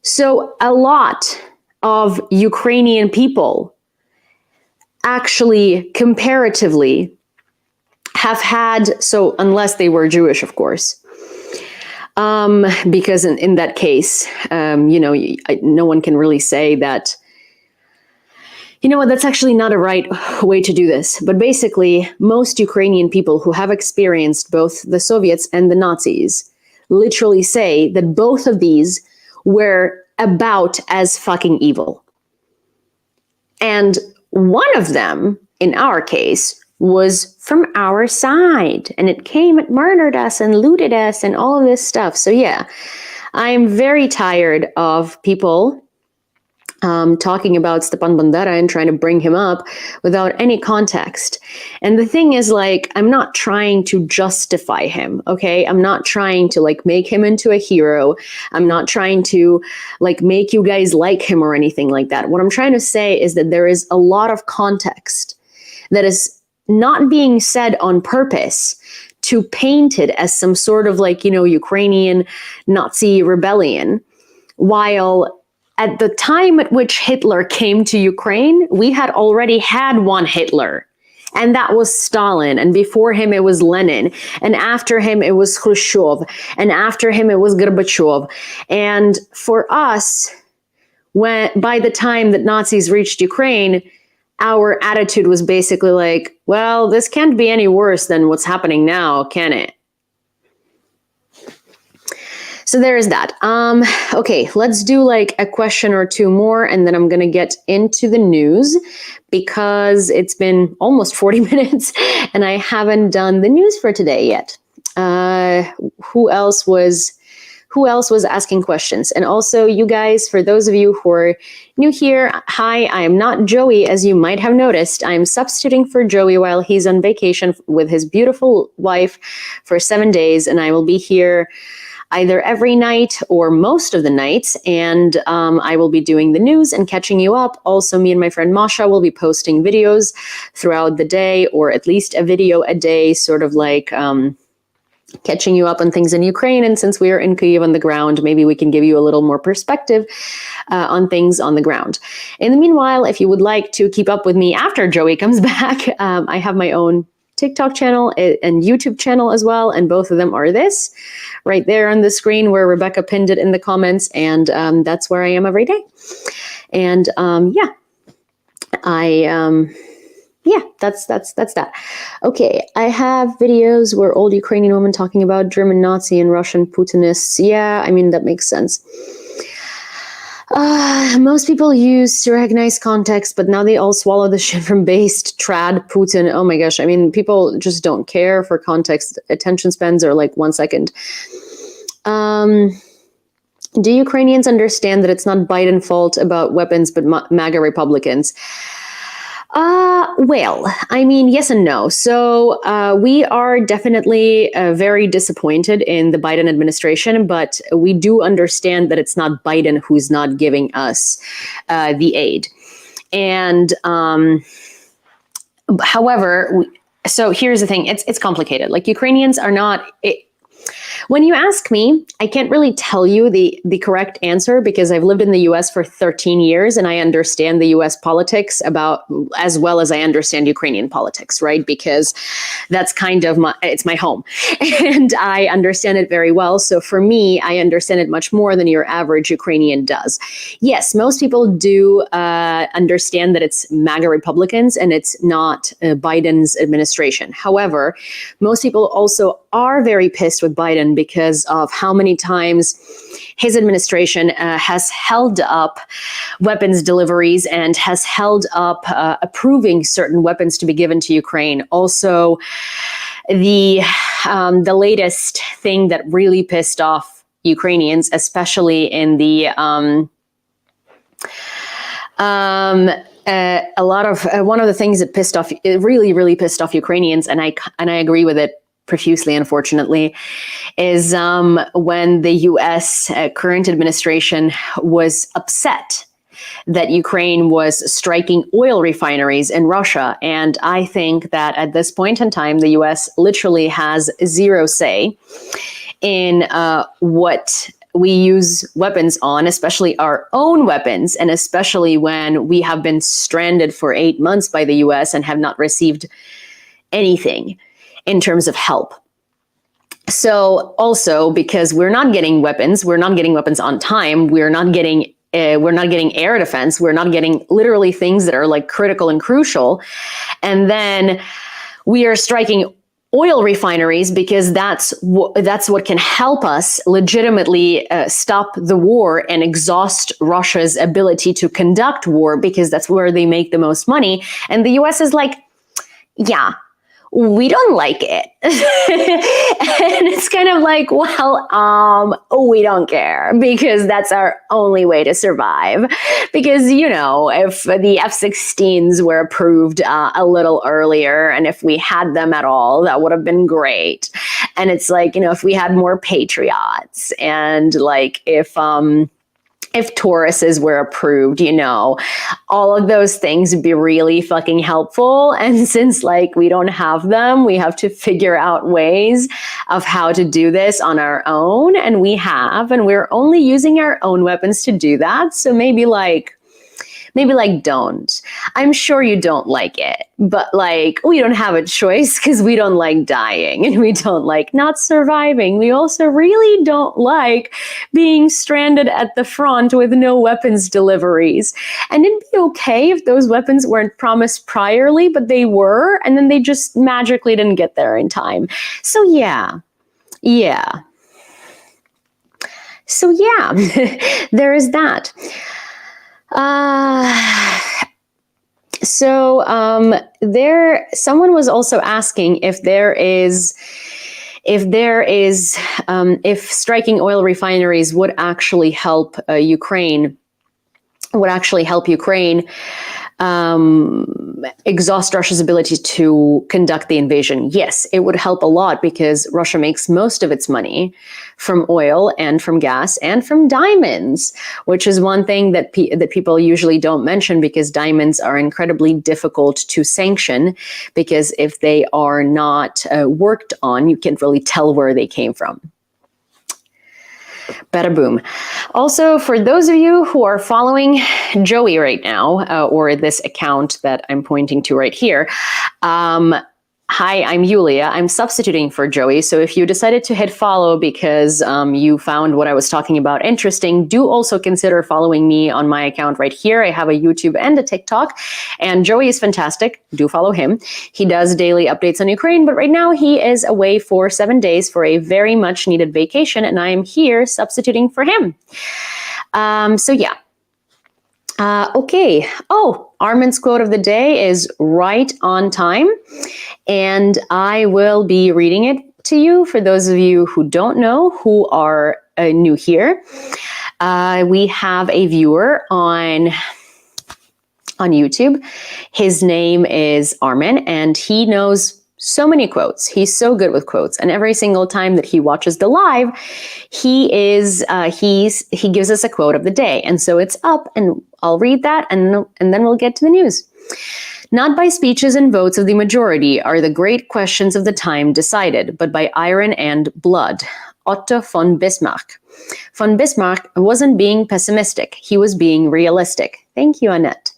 So a lot of Ukrainian people actually, comparatively, have had, so unless they were Jewish, of course, because in that case, no one can really say that, you know what, that's actually not a right way to do this. But basically, most Ukrainian people who have experienced both the Soviets and the Nazis literally say that both of these were about as fucking evil. And one of them, in our case, was from our side, and it came and murdered us and looted us and all of this stuff. So yeah, I'm very tired of people talking about Stepan Bandera and trying to bring him up without any context. And the thing is, like, I'm not trying to justify him, okay? I'm not trying to, like, make him into a hero. I'm not trying to, like, make you guys like him or anything like that. What I'm trying to say is that there is a lot of context that is not being said on purpose to paint it as some sort of, like, Ukrainian Nazi rebellion, while at the time at which Hitler came to Ukraine, we had already had one Hitler, and that was Stalin. And before him, it was Lenin. And after him, it was Khrushchev. And after him, it was Gorbachev. And for us, by the time that Nazis reached Ukraine, our attitude was basically like, well, this can't be any worse than what's happening now, can it? So there is that. Okay, let's do like a question or two more, and then I'm going to get into the news because it's been almost 40 minutes and I haven't done the news for today yet. Who else was asking questions? And also, you guys, for those of you who are new here, hi, I am not Joey, as you might have noticed. I'm substituting for Joey while he's on vacation with his beautiful wife for 7 days, and I will be here either every night or most of the nights, and I will be doing the news and catching you up. Also, me and my friend Masha will be posting videos throughout the day, or at least a video a day, sort of like catching you up on things in Ukraine. And since we are in Kyiv on the ground, maybe we can give you a little more perspective on things on the ground. In the meanwhile, if you would like to keep up with me after Joey comes back, I have my own TikTok channel and YouTube channel as well, and both of them are this right there on the screen where Rebecca pinned it in the comments, and that's where I am every day. And that's that. Okay, I have videos where old Ukrainian women talking about German Nazi and Russian Putinists. Yeah, I mean, that makes sense. Most people use to recognize context, but now they all swallow the shit from based trad Putin. Oh my gosh. I mean, people just don't care for context. Attention spans are like 1 second. Do Ukrainians understand that it's not Biden's fault about weapons, but MAGA Republicans? Well, I mean, yes and no. So we are definitely very disappointed in the Biden administration, but we do understand that it's not Biden who's not giving us the aid. And however, so here's the thing, it's complicated. Like, Ukrainians are not... When you ask me, I can't really tell you the correct answer because I've lived in the US for 13 years and I understand the US politics as well as I understand Ukrainian politics, right? Because that's kind of it's my home and I understand it very well. So for me, I understand it much more than your average Ukrainian does. Yes, most people do understand that it's MAGA Republicans and it's not Biden's administration. However, most people also are very pissed with Biden because of how many times his administration has held up weapons deliveries and has held up approving certain weapons to be given to Ukraine. Also, the latest thing that really pissed off Ukrainians, especially in the one of the things that really pissed off Ukrainians, and I agree with it profusely, unfortunately, is when the U.S. Current administration was upset that Ukraine was striking oil refineries in Russia. And I think that at this point in time, the U.S. literally has zero say in what we use weapons on, especially our own weapons, and especially when we have been stranded for 8 months by the US and have not received anything in terms of help. So also, because we're not getting weapons on time, we're not getting air defense, we're not getting literally things that are like critical and crucial, and then we are striking oil refineries because that's what can help us legitimately stop the war and exhaust Russia's ability to conduct war, because that's where they make the most money. And the US is like, yeah, we don't like it. And it's kind of like, well, we don't care, because that's our only way to survive. Because, you know, if the F-16s were approved a little earlier, and if we had them at all, that would have been great. And it's like, you know, if we had more Patriots, and like if Tauruses were approved, you know, all of those things would be really fucking helpful. And since like we don't have them, we have to figure out ways of how to do this on our own. And we're only using our own weapons to do that. So maybe don't. I'm sure you don't like it, but like we don't have a choice, because we don't like dying and we don't like not surviving. We also really don't like being stranded at the front with no weapons deliveries. And it'd be okay if those weapons weren't promised priorly, but they were, and then they just magically didn't get there in time. So yeah. There is that. Someone was also asking if striking oil refineries would actually help Ukraine exhaust Russia's ability to conduct the invasion. Yes, it would help a lot, because Russia makes most of its money from oil and from gas and from diamonds, which is one thing that people usually don't mention, because diamonds are incredibly difficult to sanction, because if they are not worked on, you can't really tell where they came from. Bada boom. Also, for those of you who are following Joey right now, or this account that I'm pointing to right here, hi, I'm Yulia. I'm substituting for Joey. So if you decided to hit follow because you found what I was talking about interesting, do also consider following me on my account right here. I have a YouTube and a TikTok, and Joey is fantastic. Do follow him. He does daily updates on Ukraine, but right now he is away for 7 days for a very much needed vacation, and I am here substituting for him. Okay. Oh, Armin's quote of the day is right on time, and I will be reading it to you for those of you who don't know, who are new here. We have a viewer on YouTube. His name is Armin, and he knows so many quotes. He's so good with quotes, and every single time that he watches the live, he gives us a quote of the day. And so it's up, and I'll read that, and then we'll get to the news. Not by speeches and votes of the majority are the great questions of the time decided, but by iron and blood. Otto von Bismarck. Von Bismarck wasn't being pessimistic. He was being realistic. Thank you, Annette.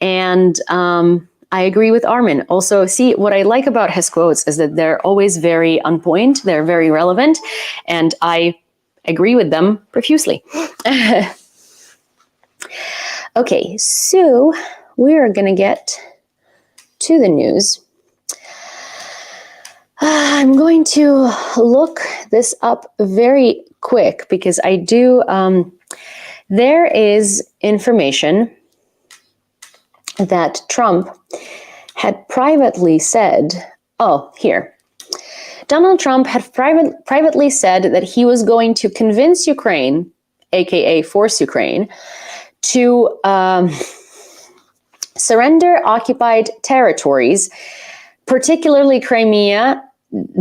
And I agree with Armin. Also, see, what I like about his quotes is that they're always very on point. They're very relevant, and I agree with them profusely. Okay, so we're going to get to the news. I'm going to look this up very quick because I do, there is information that Trump had privately said, oh, here. Donald Trump had privately said that he was going to convince Ukraine, aka force Ukraine, to surrender occupied territories, particularly Crimea,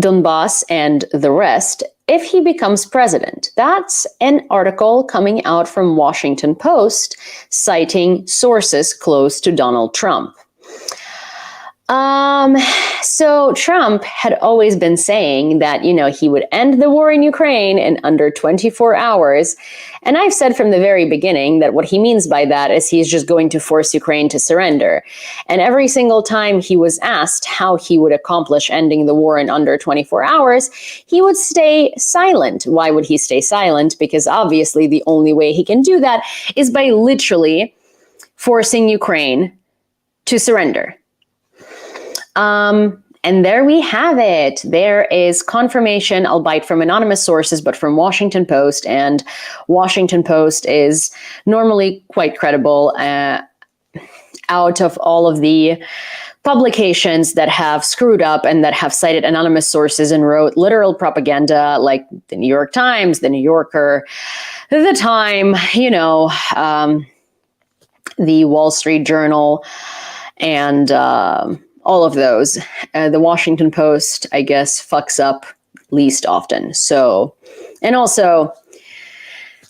Donbass, and the rest, if he becomes president. That's an article coming out from Washington Post, citing sources close to Donald Trump. So Trump had always been saying that, he would end the war in Ukraine in under 24 hours. And I've said from the very beginning that what he means by that is he's just going to force Ukraine to surrender. And every single time he was asked how he would accomplish ending the war in under 24 hours, he would stay silent. Why would he stay silent? Because obviously the only way he can do that is by literally forcing Ukraine to surrender. And there we have it. There is confirmation, albeit from anonymous sources, but from Washington Post. And Washington Post is normally quite credible out of all of the publications that have screwed up and that have cited anonymous sources and wrote literal propaganda, like the New York Times, the New Yorker, the Time, the Wall Street Journal, and all of those. The Washington Post, I guess, fucks up least often. So, and also,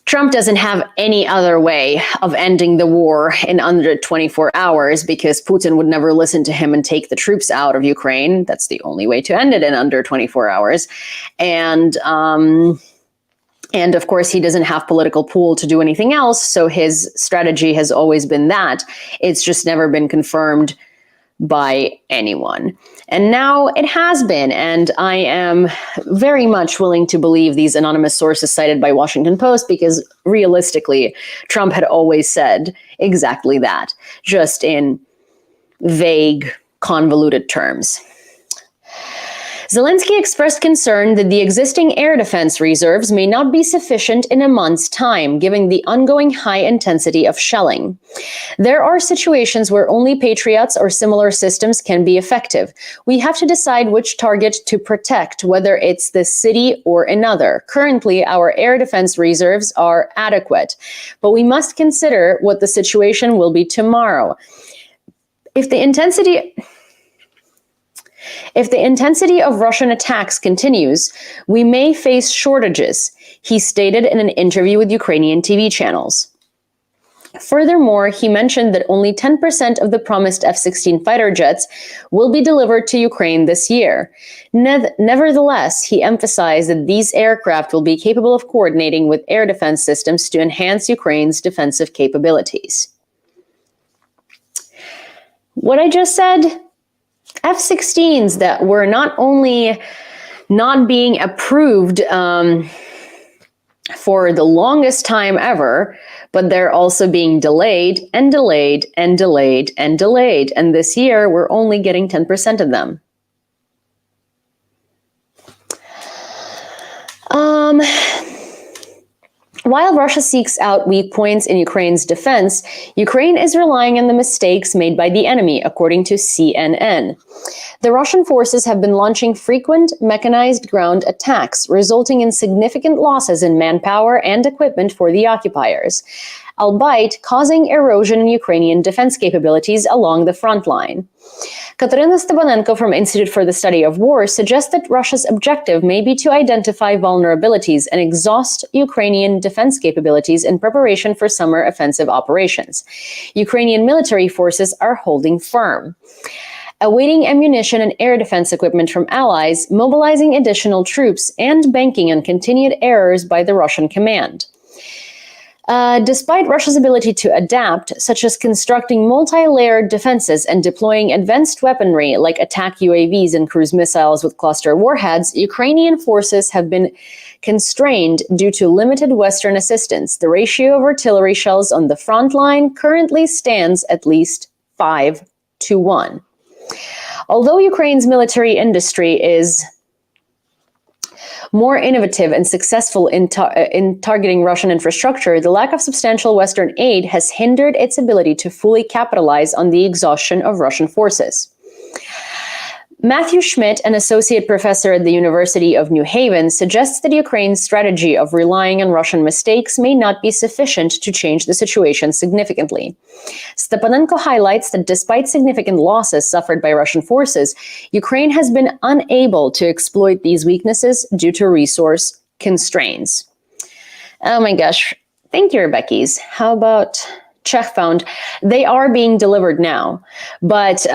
Trump doesn't have any other way of ending the war in under 24 hours because Putin would never listen to him and take the troops out of Ukraine. That's the only way to end it in under 24 hours. And of course, he doesn't have political pool to do anything else. So his strategy has always been that. It's just never been confirmed by anyone. And now it has been, and I am very much willing to believe these anonymous sources cited by Washington Post because realistically, Trump had always said exactly that, just in vague, convoluted terms. Zelensky expressed concern that the existing air defense reserves may not be sufficient in a month's time, given the ongoing high intensity of shelling. There are situations where only Patriots or similar systems can be effective. We have to decide which target to protect, whether it's this city or another. Currently, our air defense reserves are adequate, but we must consider what the situation will be tomorrow. If the intensity of Russian attacks continues, we may face shortages, he stated in an interview with Ukrainian TV channels. Furthermore, he mentioned that only 10% of the promised F-16 fighter jets will be delivered to Ukraine this year. Nevertheless, he emphasized that these aircraft will be capable of coordinating with air defense systems to enhance Ukraine's defensive capabilities. What I just said? F-16s that were not only not being approved for the longest time ever, but they're also being delayed and delayed and delayed and delayed. And this year, we're only getting 10% of them. While Russia seeks out weak points in Ukraine's defense, Ukraine is relying on the mistakes made by the enemy, according to CNN. The Russian forces have been launching frequent mechanized ground attacks, resulting in significant losses in manpower and equipment for the occupiers, albeit causing erosion in Ukrainian defense capabilities along the front line. Katerina Stepanenko from Institute for the Study of War suggests that Russia's objective may be to identify vulnerabilities and exhaust Ukrainian defense capabilities in preparation for summer offensive operations. Ukrainian military forces are holding firm, awaiting ammunition and air defense equipment from allies, mobilizing additional troops, and banking on continued errors by the Russian command. Despite Russia's ability to adapt, such as constructing multi-layered defenses and deploying advanced weaponry like attack UAVs and cruise missiles with cluster warheads, Ukrainian forces have been constrained due to limited Western assistance. The ratio of artillery shells on the front line currently stands at least 5-1. Although Ukraine's military industry is More innovative and successful in targeting Russian infrastructure, the lack of substantial Western aid has hindered its ability to fully capitalize on the exhaustion of Russian forces. Matthew Schmidt, an associate professor at the University of New Haven, suggests that Ukraine's strategy of relying on Russian mistakes may not be sufficient to change the situation significantly. Stepanenko highlights that despite significant losses suffered by Russian forces, Ukraine has been unable to exploit these weaknesses due to resource constraints. Oh my gosh. Thank you, Rebeckies. How about Czech found? They are being delivered now, but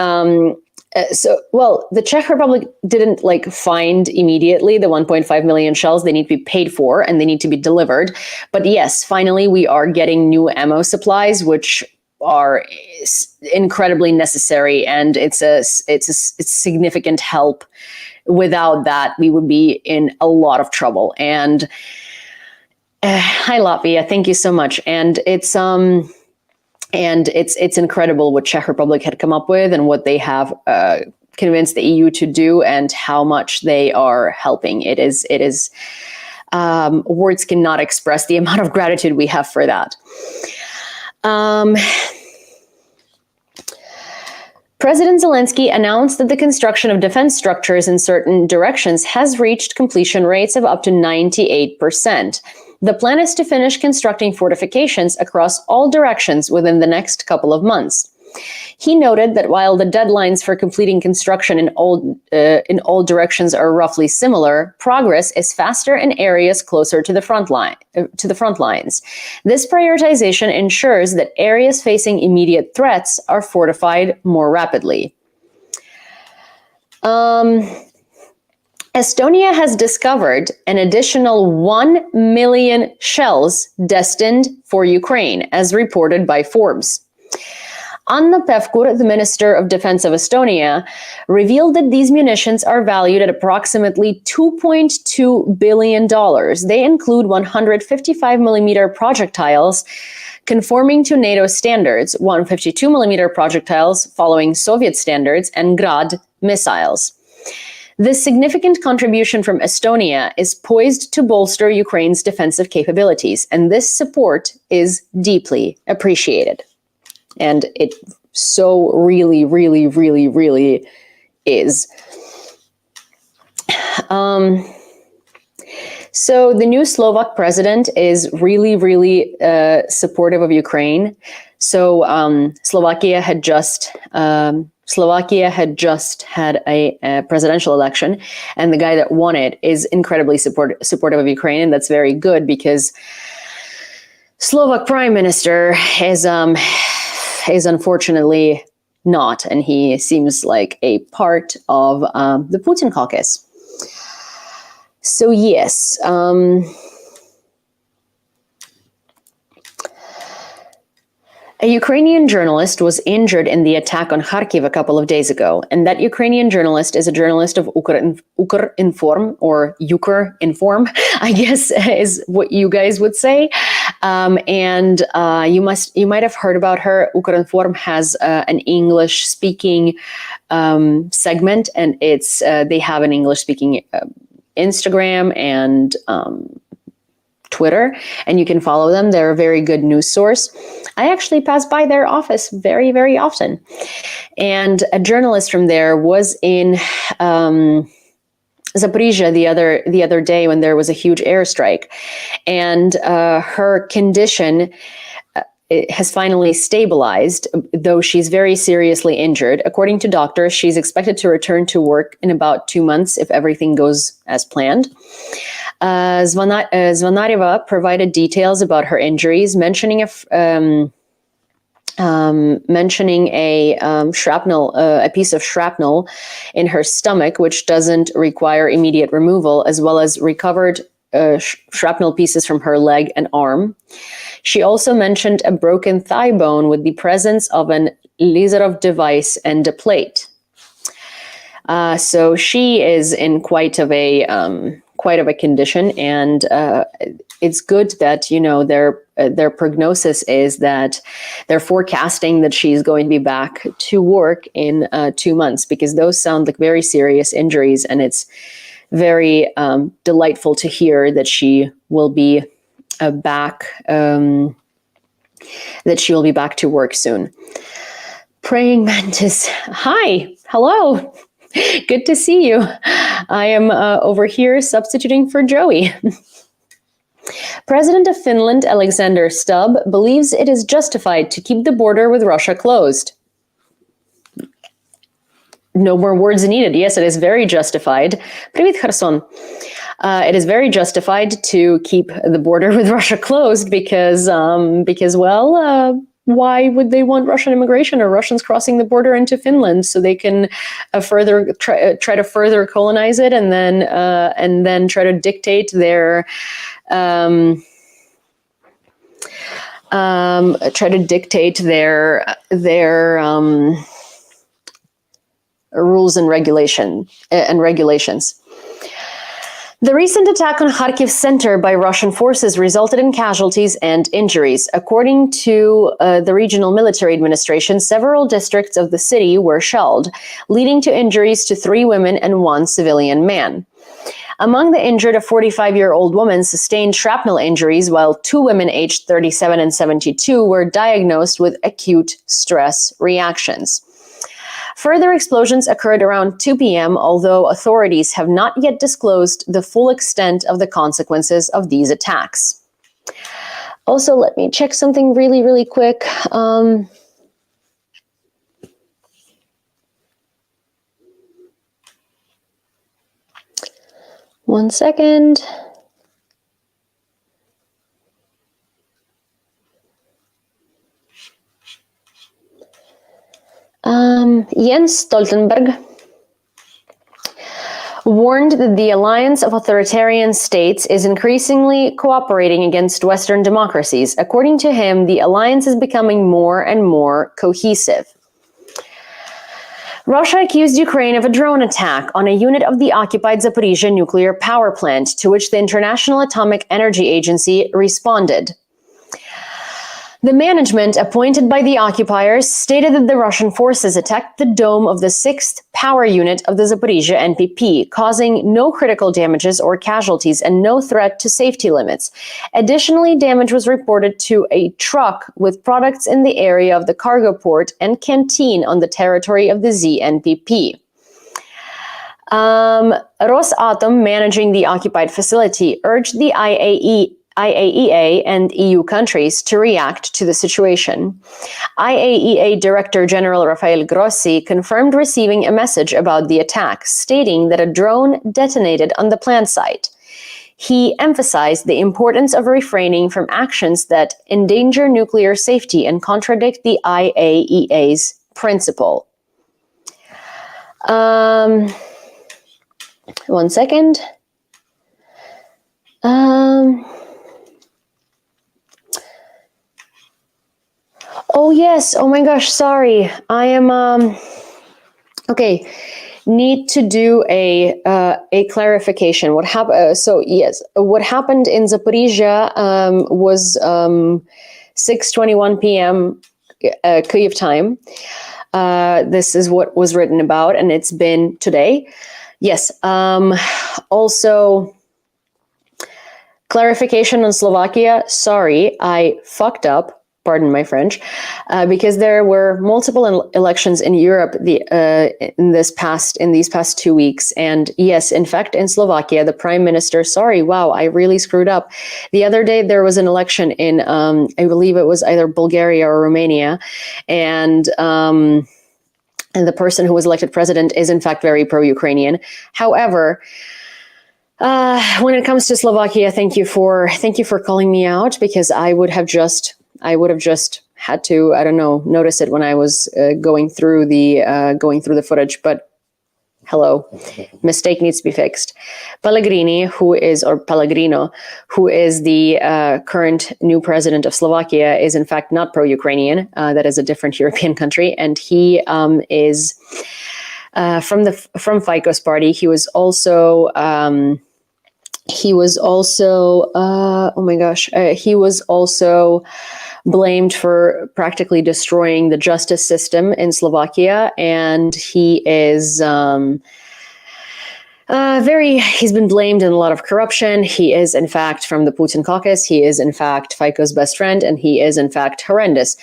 the Czech Republic didn't find immediately the 1.5 million shells. They need to be paid for and they need to be delivered. But yes, finally, we are getting new ammo supplies, which are incredibly necessary. And it's significant help. Without that, we would be in a lot of trouble. And hi, Latvia. Thank you so much. And it's incredible what Czech Republic had come up with and what they have convinced the EU to do and how much they are helping. It is words cannot express the amount of gratitude we have for that. President Zelensky announced that the construction of defense structures in certain directions has reached completion rates of up to 98%. The plan is to finish constructing fortifications across all directions within the next couple of months. He noted that while the deadlines for completing construction in all directions are roughly similar, progress is faster in areas closer to the front lines. This prioritization ensures that areas facing immediate threats are fortified more rapidly. Estonia has discovered an additional 1 million shells destined for Ukraine, as reported by Forbes. Anna Pevkur, the Minister of Defense of Estonia, revealed that these munitions are valued at approximately $2.2 billion. They include 155mm projectiles conforming to NATO standards, 152mm projectiles following Soviet standards, and Grad missiles. This significant contribution from Estonia is poised to bolster Ukraine's defensive capabilities, and this support is deeply appreciated. And it so really, really, really, really is. So the new Slovak president is really, really supportive of Ukraine. So Slovakia had just had a presidential election, and the guy that won it is incredibly supportive of Ukraine, and that's very good because Slovak Prime Minister is unfortunately not, and he seems like a part of the Putin caucus. So yes. A Ukrainian journalist was injured in the attack on Kharkiv a couple of days ago, and that Ukrainian journalist is a journalist of Ukrinform, or Ukrinform, I guess is what you guys would say. You might have heard about her. Ukrinform has an English-speaking segment, and they have an English-speaking Instagram and Twitter, and you can follow them. They're a very good news source. I actually pass by their office very, very often. And a journalist from there was in Zaporizhia the other day when there was a huge airstrike, and her condition has finally stabilized, though she's very seriously injured. According to doctors, she's expected to return to work in about 2 months if everything goes as planned. Zvonareva provided details about her injuries, mentioning a piece of shrapnel in her stomach, which doesn't require immediate removal, as well as recovered shrapnel pieces from her leg and arm. She also mentioned a broken thigh bone with the presence of an Lizarov device and a plate. So she is in quite of a condition, and it's good that their prognosis is that they're forecasting that she's going to be back to work in 2 months, because those sound like very serious injuries, and it's very delightful to hear that she will be back. That she will be back to work soon. Praying Mantis, hi, hello, good to see you. I am over here substituting for Joey. President of Finland, Alexander Stubb, believes it is justified to keep the border with Russia closed. No more words needed. Yes, it is very justified. Привет, Kherson. It is very justified to keep the border with Russia closed because why would they want Russian immigration or Russians crossing the border into Finland so they can further try to further colonize it and then try to dictate their rules and regulations. The recent attack on Kharkiv center by Russian forces resulted in casualties and injuries. According to the regional military administration, several districts of the city were shelled, leading to injuries to 3 women and 1 civilian man. Among the injured, a 45-year-old woman sustained shrapnel injuries, while 2 women aged 37 and 72 were diagnosed with acute stress reactions. Further explosions occurred around 2 p.m., although authorities have not yet disclosed the full extent of the consequences of these attacks. Also, let me check something really, really quick. One second. Jens Stoltenberg warned that the alliance of authoritarian states is increasingly cooperating against Western democracies. According to him, the alliance is becoming more and more cohesive. Russia accused Ukraine of a drone attack on a unit of the occupied Zaporizhzhia nuclear power plant, to which the International Atomic Energy Agency responded. The management appointed by the occupiers stated that the Russian forces attacked the dome of the 6th power unit of the Zaporizhzhia NPP, causing no critical damages or casualties and no threat to safety limits. Additionally, damage was reported to a truck with products in the area of the cargo port and canteen on the territory of the ZNPP. Rosatom, managing the occupied facility, urged the IAEA and EU countries to react to the situation. IAEA Director General Rafael Grossi confirmed receiving a message about the attack, stating that a drone detonated on the plant site. He emphasized the importance of refraining from actions that endanger nuclear safety and contradict the IAEA's principle. One second. Oh yes, oh my gosh, sorry. I am okay. Need to do a clarification. What happened? So yes, what happened in Zaporizhzhia was 6:21 p.m. Kyiv time. This is what was written about, and it's been today. Yes. Also, clarification on Slovakia. Sorry, I fucked up. Pardon my French, because there were multiple elections in Europe in these past 2 weeks, and yes, in fact, in Slovakia, the prime minister. Sorry, wow, I really screwed up. The other day there was an election in, I believe it was either Bulgaria or Romania, and the person who was elected president is in fact very pro-Ukrainian. However, when it comes to Slovakia, thank you for calling me out, because I would have just had to, I don't know, notice it when I was going through the footage. But hello, mistake needs to be fixed. Pellegrino, who is the current new president of Slovakia, is in fact not pro-Ukrainian. That is a different European country, and he is from Fico's party. He was also blamed for practically destroying the justice system in Slovakia, and he is He's been blamed in a lot of corruption. He is, in fact, from the Putin caucus. He is, in fact, Fico's best friend, and he is, in fact, horrendous.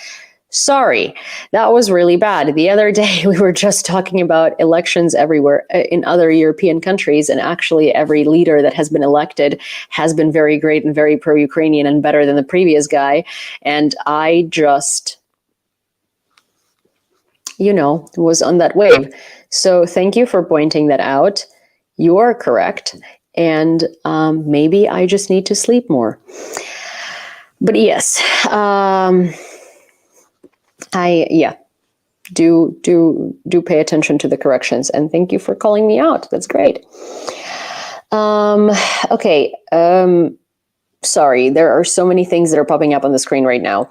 Sorry, that was really bad. The other day, we were just talking about elections everywhere in other European countries, and actually every leader that has been elected has been very great and very pro-Ukrainian and better than the previous guy. And I just, was on that wave. So thank you for pointing that out. You are correct. And maybe I just need to sleep more. But yes, do pay attention to the corrections, and thank you for calling me out. That's great. Okay. Sorry, there are so many things that are popping up on the screen right now.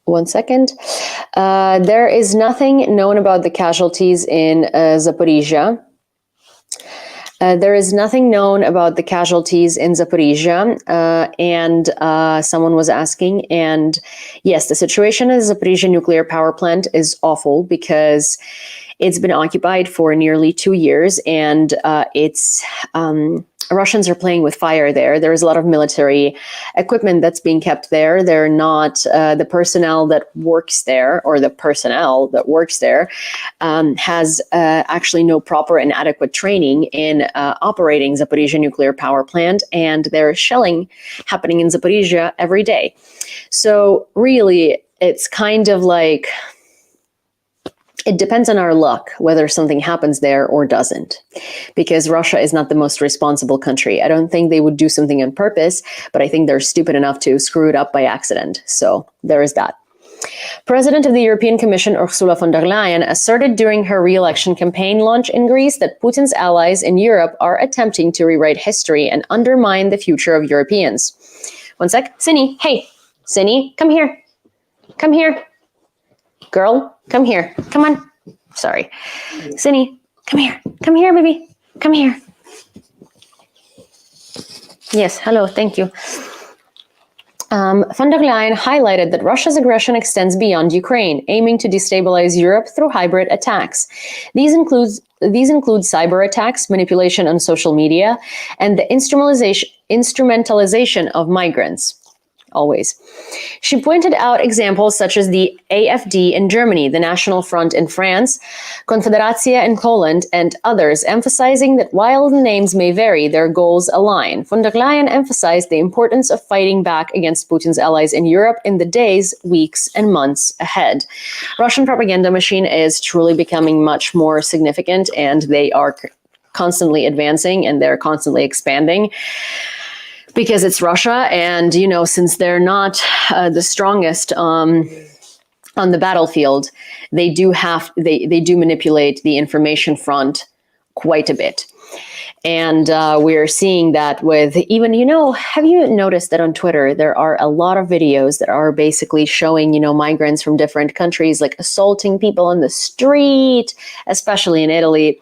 One second. There is nothing known about the casualties in Zaporizhia. There is nothing known about the casualties in Zaporizhia, and someone was asking, and yes, the situation at the Zaporizhia nuclear power plant is awful because it's been occupied for nearly 2 years, and Russians are playing with fire there. There is a lot of military equipment that's being kept there. They're not, the personnel that works there, has actually no proper and adequate training in operating Zaporizhia nuclear power plant, and there's shelling happening in Zaporizhia every day. So really, it's kind of like, it depends on our luck whether something happens there or doesn't, because Russia is not the most responsible country. I don't think they would do something on purpose, but I think they're stupid enough to screw it up by accident. So there is that. President of the European Commission, Ursula von der Leyen, asserted during her re-election campaign launch in Greece that Putin's allies in Europe are attempting to rewrite history and undermine the future of Europeans. One sec. Sini, hey, Sini, come here. Come here. Girl, come here. Come on. Sorry. Sini, come here. Come here, baby. Come here. Yes, hello. Thank you. Von der Leyen highlighted that Russia's aggression extends beyond Ukraine, aiming to destabilize Europe through hybrid attacks. These include cyber attacks, manipulation on social media, and the instrumentalization of migrants. Always. She pointed out examples such as the AfD in Germany, the National Front in France, Confederacja in Poland, and others, emphasizing that while the names may vary, their goals align. Von der Leyen emphasized the importance of fighting back against Putin's allies in Europe in the days, weeks, and months ahead. Russian propaganda machine is truly becoming much more significant, and they are constantly advancing, and they're constantly expanding. Because it's Russia, and since they're not the strongest on the battlefield, they do manipulate the information front quite a bit. And we're seeing that with even, have you noticed that on Twitter, there are a lot of videos that are basically showing, migrants from different countries, like assaulting people on the street, especially in Italy,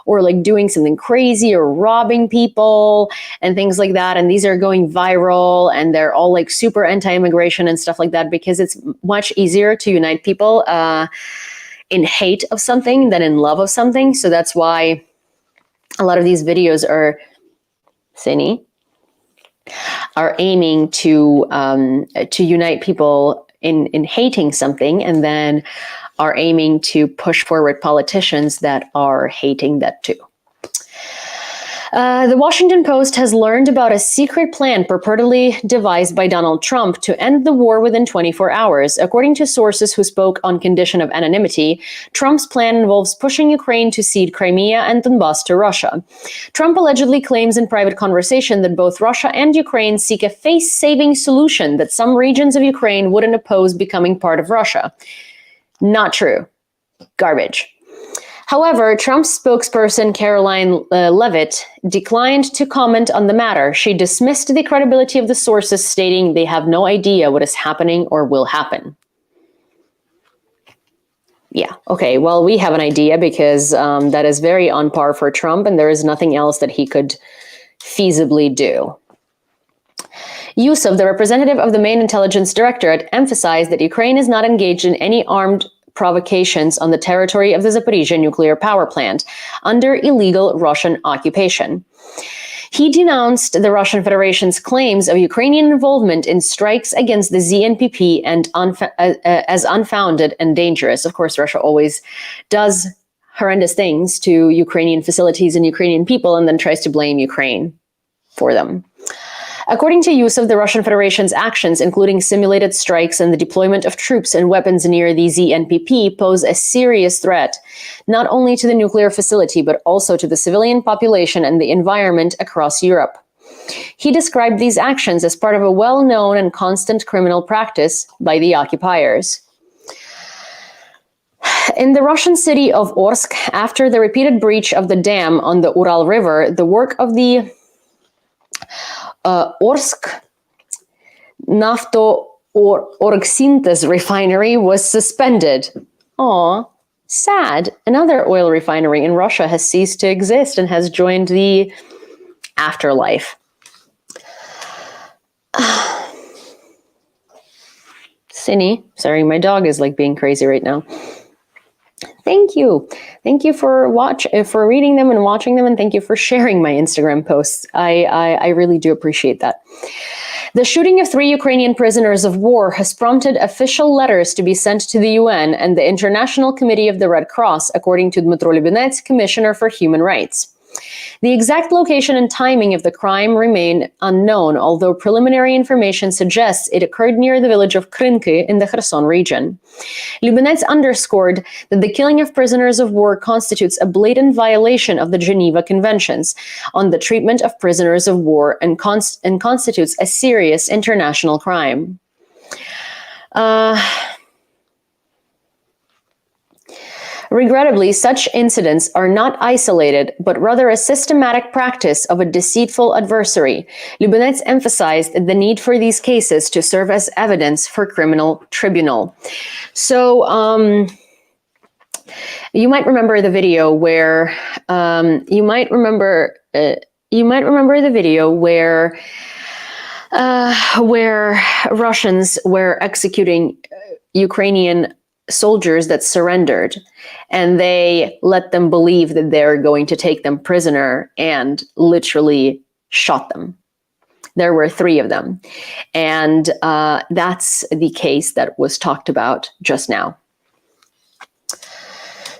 or like doing something crazy or robbing people and things like that. And these are going viral, and they're all like super anti-immigration and stuff like that, because it's much easier to unite people in hate of something than in love of something. So that's why a lot of these videos are aiming to unite people in hating something, and then are aiming to push forward politicians that are hating that too. The Washington Post has learned about a secret plan purportedly devised by Donald Trump to end the war within 24 hours. According to sources who spoke on condition of anonymity, Trump's plan involves pushing Ukraine to cede Crimea and Donbas to Russia. Trump allegedly claims in private conversation that both Russia and Ukraine seek a face-saving solution that some regions of Ukraine wouldn't oppose becoming part of Russia. Not true. Garbage. However, Trump's spokesperson, Caroline Leavitt, declined to comment on the matter. She dismissed the credibility of the sources, stating they have no idea what is happening or will happen. Yeah, okay, well, we have an idea, because that is very on par for Trump, and there is nothing else that he could feasibly do. Yusuf, the representative of the main intelligence directorate, emphasized that Ukraine is not engaged in any armed provocations on the territory of the Zaporizhzhia nuclear power plant under illegal Russian occupation. He denounced the Russian Federation's claims of Ukrainian involvement in strikes against the ZNPP and as unfounded and dangerous. Of course, Russia always does horrendous things to Ukrainian facilities and Ukrainian people and then tries to blame Ukraine for them. According to Yusuf, the Russian Federation's actions, including simulated strikes and the deployment of troops and weapons near the ZNPP, pose a serious threat, not only to the nuclear facility, but also to the civilian population and the environment across Europe. He described these actions as part of a well-known and constant criminal practice by the occupiers. In the Russian city of Orsk, after the repeated breach of the dam on the Ural River, the work of the Orsk Nafto Orgsintes refinery was suspended. Aw, sad. Another oil refinery in Russia has ceased to exist and has joined the afterlife. Cindy, sorry, my dog is like being crazy right now. Thank you. Thank you for reading them and watching them, and thank you for sharing my Instagram posts. I really do appreciate that. The shooting of 3 Ukrainian prisoners of war has prompted official letters to be sent to the UN and the International Committee of the Red Cross, according to Dmytro Lubinets, Commissioner for Human Rights. The exact location and timing of the crime remain unknown, although preliminary information suggests it occurred near the village of Krynki in the Kherson region. Lubinets underscored that the killing of prisoners of war constitutes a blatant violation of the Geneva Conventions on the treatment of prisoners of war and constitutes a serious international crime. Regrettably, such incidents are not isolated, but rather a systematic practice of a deceitful adversary. Lubinets emphasized the need for these cases to serve as evidence for criminal tribunal. So, you might remember the video where where Russians were executing Ukrainian soldiers that surrendered, and they let them believe that they're going to take them prisoner and literally shot them. There were 3 of them. And that's the case that was talked about just now.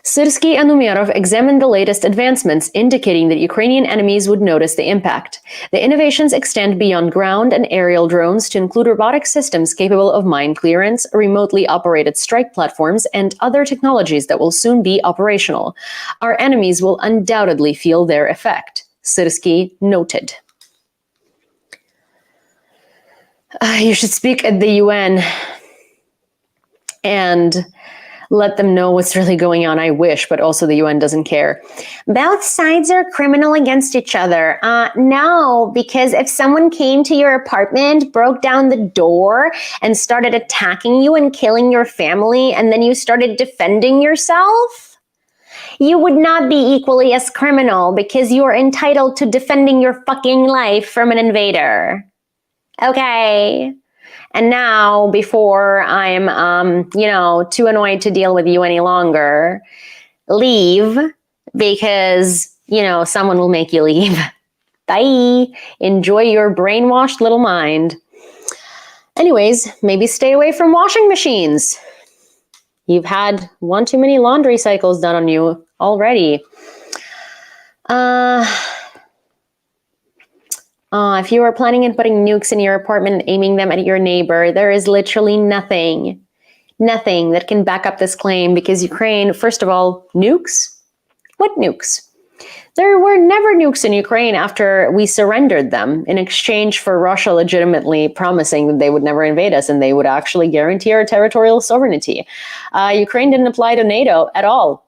Syrsky and Umerov examined the latest advancements, indicating that Ukrainian enemies would notice the impact. The innovations extend beyond ground and aerial drones to include robotic systems capable of mine clearance, remotely operated strike platforms, and other technologies that will soon be operational. Our enemies will undoubtedly feel their effect, Syrsky noted. You should speak at the UN and let them know what's really going on. I wish, but also the UN doesn't care. Both sides are criminal against each other. No, because if someone came to your apartment, broke down the door, and started attacking you and killing your family, and then you started defending yourself, you would not be equally as criminal because you are entitled to defending your fucking life from an invader. Okay? And now, before I'm, too annoyed to deal with you any longer, leave because, someone will make you leave. Bye. Enjoy your brainwashed little mind. Anyways, maybe stay away from washing machines. You've had one too many laundry cycles done on you already. If you are planning on putting nukes in your apartment and aiming them at your neighbor, there is literally nothing that can back up this claim because Ukraine, first of all, nukes? What nukes? There were never nukes in Ukraine after we surrendered them in exchange for Russia legitimately promising that they would never invade us and they would actually guarantee our territorial sovereignty. Ukraine didn't apply to NATO at all.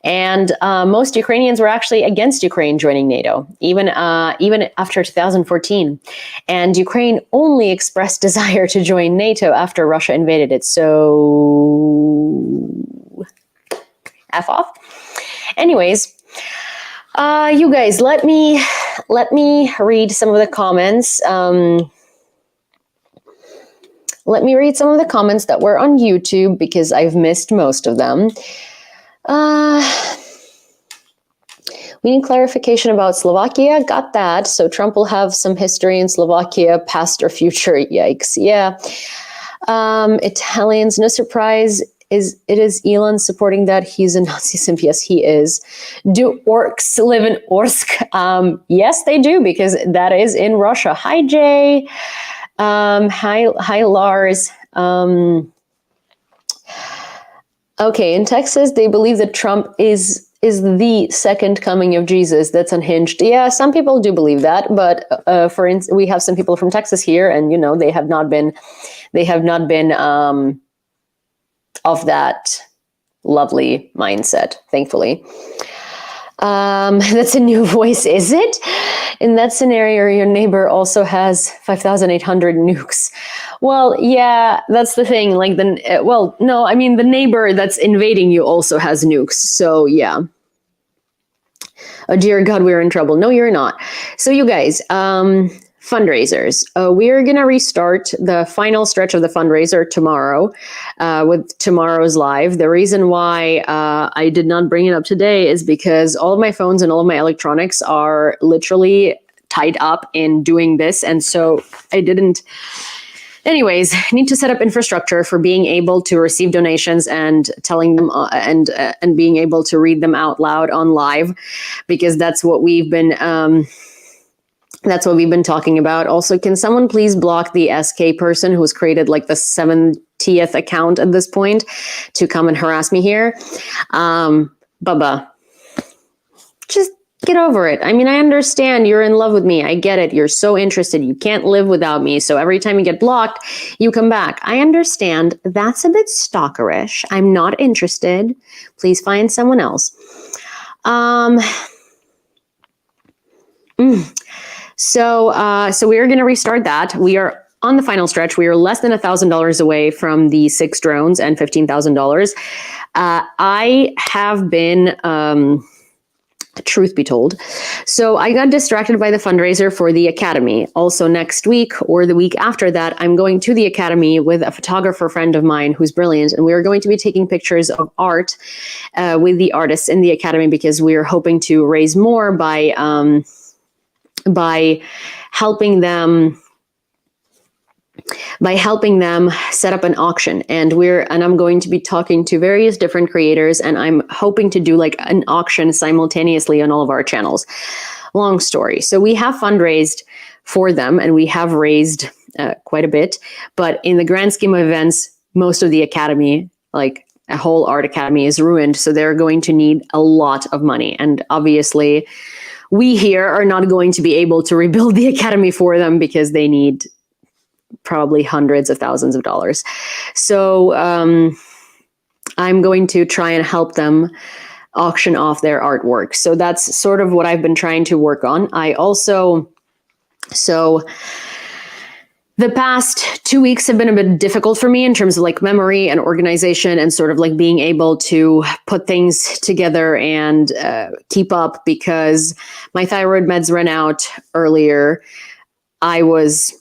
And most Ukrainians were actually against Ukraine joining NATO, even after 2014. And Ukraine only expressed desire to join NATO after Russia invaded it. So, F off. Anyways, you guys, let me read some of the comments. Let me read some of the comments that were on YouTube because I've missed most of them. We need clarification about Slovakia. Got that. So Trump will have some history in Slovakia, past or future. Yikes. Yeah. Italians, no surprise. It is Elon supporting that. He's a Nazi simp. Yes, he is. Do orcs live in Orsk? Yes, they do, because that is in Russia. Hi, Jay. Hi, Lars. Okay, in Texas, they believe that Trump is the second coming of Jesus. That's unhinged. Yeah, some people do believe that, but for instance, we have some people from Texas here, and they have not been of that lovely mindset, thankfully. That's a new voice, is it? In that scenario, your neighbor also has 5,800 nukes. Well, yeah, that's the thing. Like, no, I mean, the neighbor that's invading you also has nukes. So, yeah. Oh, dear God, we're in trouble. No, you're not. So, you guys, fundraisers. We are going to restart the final stretch of the fundraiser tomorrow with tomorrow's live. The reason why I did not bring it up today is because all of my phones and all of my electronics are literally tied up in doing this. And so I didn't. Anyways, need to set up infrastructure for being able to receive donations and telling them and being able to read them out loud on live, because that's what we've been talking about. Also, can someone please block the SK person who's created like the 70th account at this point to come and harass me here? Bubba, just get over it. I mean, I understand you're in love with me. I get it. You're so interested. You can't live without me. So every time you get blocked, you come back. I understand. That's a bit stalkerish. I'm not interested. Please find someone else. So we are going to restart that. We are on the final stretch. We are less than $1,000 away from the 6 drones and $15,000. I have been, truth be told, so I got distracted by the fundraiser for the Academy. Also next week or the week after that, I'm going to the Academy with a photographer friend of mine who's brilliant. And we are going to be taking pictures of art with the artists in the Academy, because we are hoping to raise more by helping them set up an auction. And I'm going to be talking to various different creators, and I'm hoping to do like an auction simultaneously on all of our channels. Long story. So we have fundraised for them, and we have raised quite a bit, but in the grand scheme of events, most of the Academy, like a whole art academy, is ruined. So they're going to need a lot of money. And obviously we here are not going to be able to rebuild the Academy for them, because they need probably hundreds of thousands of dollars. So I'm going to try and help them auction off their artwork. So that's sort of what I've been trying to work on. The past 2 weeks have been a bit difficult for me in terms of like memory and organization, and sort of like being able to put things together and keep up, because my thyroid meds ran out earlier. I was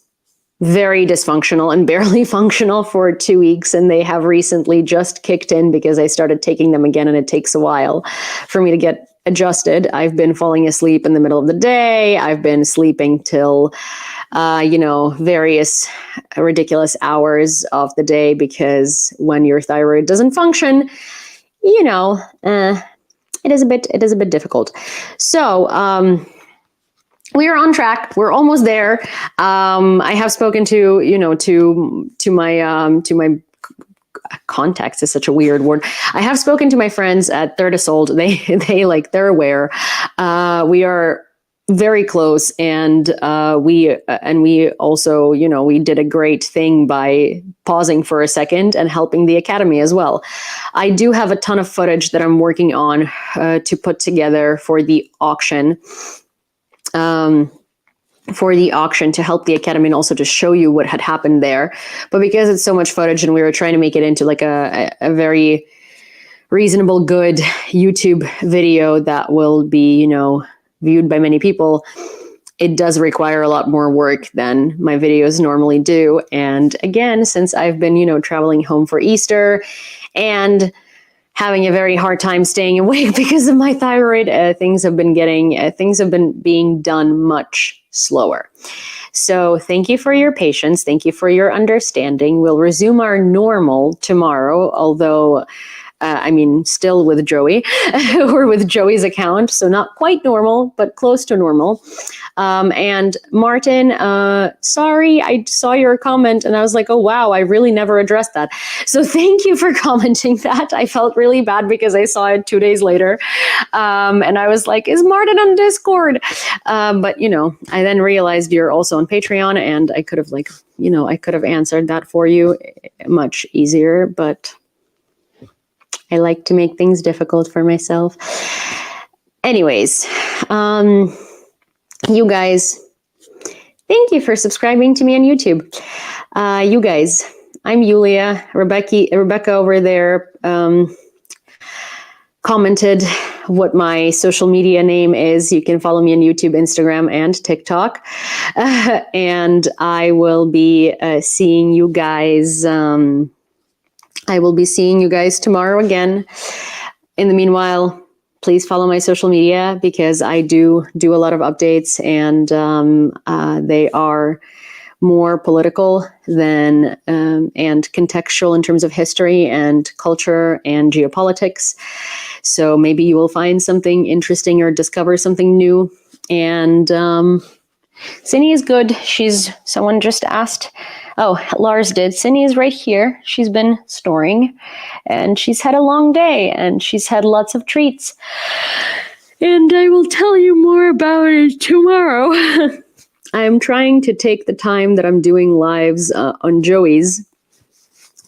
very dysfunctional and barely functional for 2 weeks, and they have recently just kicked in because I started taking them again, and it takes a while for me to get adjusted. I've been falling asleep in the middle of the day. I've been sleeping till various ridiculous hours of the day, because when your thyroid doesn't function, it is a bit difficult. So we are on track. We're almost there. I have spoken to my contacts is such a weird word. I have spoken to my friends at Third Assault. They're aware. We are very close, and we also, we did a great thing by pausing for a second and helping the Academy as well. I do have a ton of footage that I'm working on to put together for the auction. To help the Academy and also to show you what had happened there. But because it's so much footage and we were trying to make it into like a very reasonable, good YouTube video that will be, viewed by many people, it does require a lot more work than my videos normally do. And again, since I've been, traveling home for Easter and having a very hard time staying awake because of my thyroid, things have been being done much slower. So thank you for your patience. Thank you for your understanding. We'll resume our normal tomorrow, although still with Joey or with Joey's account. So not quite normal, but close to normal. And Martin, sorry, I saw your comment and I was like, oh, wow, I really never addressed that. So thank you for commenting that. I felt really bad because I saw it 2 days later. And I was like, is Martin on Discord? But, I then realized you're also on Patreon and I could have answered that for you much easier, but I like to make things difficult for myself. Anyways, you guys, thank you for subscribing to me on YouTube. You guys, I'm Yulia. Rebecca over there commented what my social media name is. You can follow me on YouTube, Instagram, and TikTok. And I will be seeing you guys. I will be seeing you guys tomorrow again. In the meanwhile, please follow my social media because I do a lot of updates and they are more political than and contextual in terms of history and culture and geopolitics. So maybe you will find something interesting or discover something new. And Cindy is good. Someone just asked. Oh, Lars did. Cindy is right here. She's been snoring and she's had a long day and she's had lots of treats. And I will tell you more about it tomorrow. I'm trying to take the time that I'm doing lives on Joey's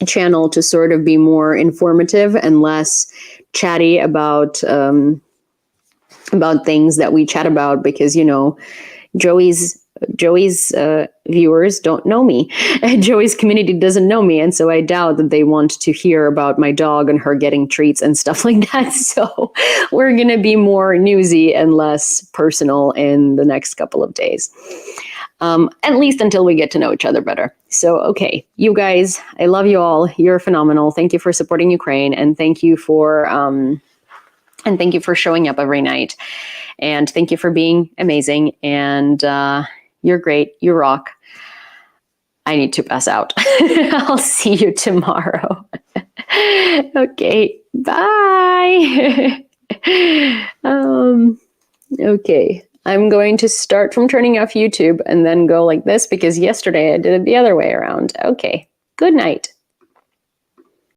channel to sort of be more informative and less chatty about things that we chat about because, Joey's viewers don't know me. Joey's community doesn't know me. And so I doubt that they want to hear about my dog and her getting treats and stuff like that. So we're going to be more newsy and less personal in the next couple of days. At least until we get to know each other better. So, okay, you guys, I love you all. You're phenomenal. Thank you for supporting Ukraine. And thank you for showing up every night. And thank you for being amazing. And you're great. You rock. I need to pass out. I'll see you tomorrow. Okay. Bye. Okay. I'm going to start from turning off YouTube and then go like this because yesterday I did it the other way around. Okay. Good night.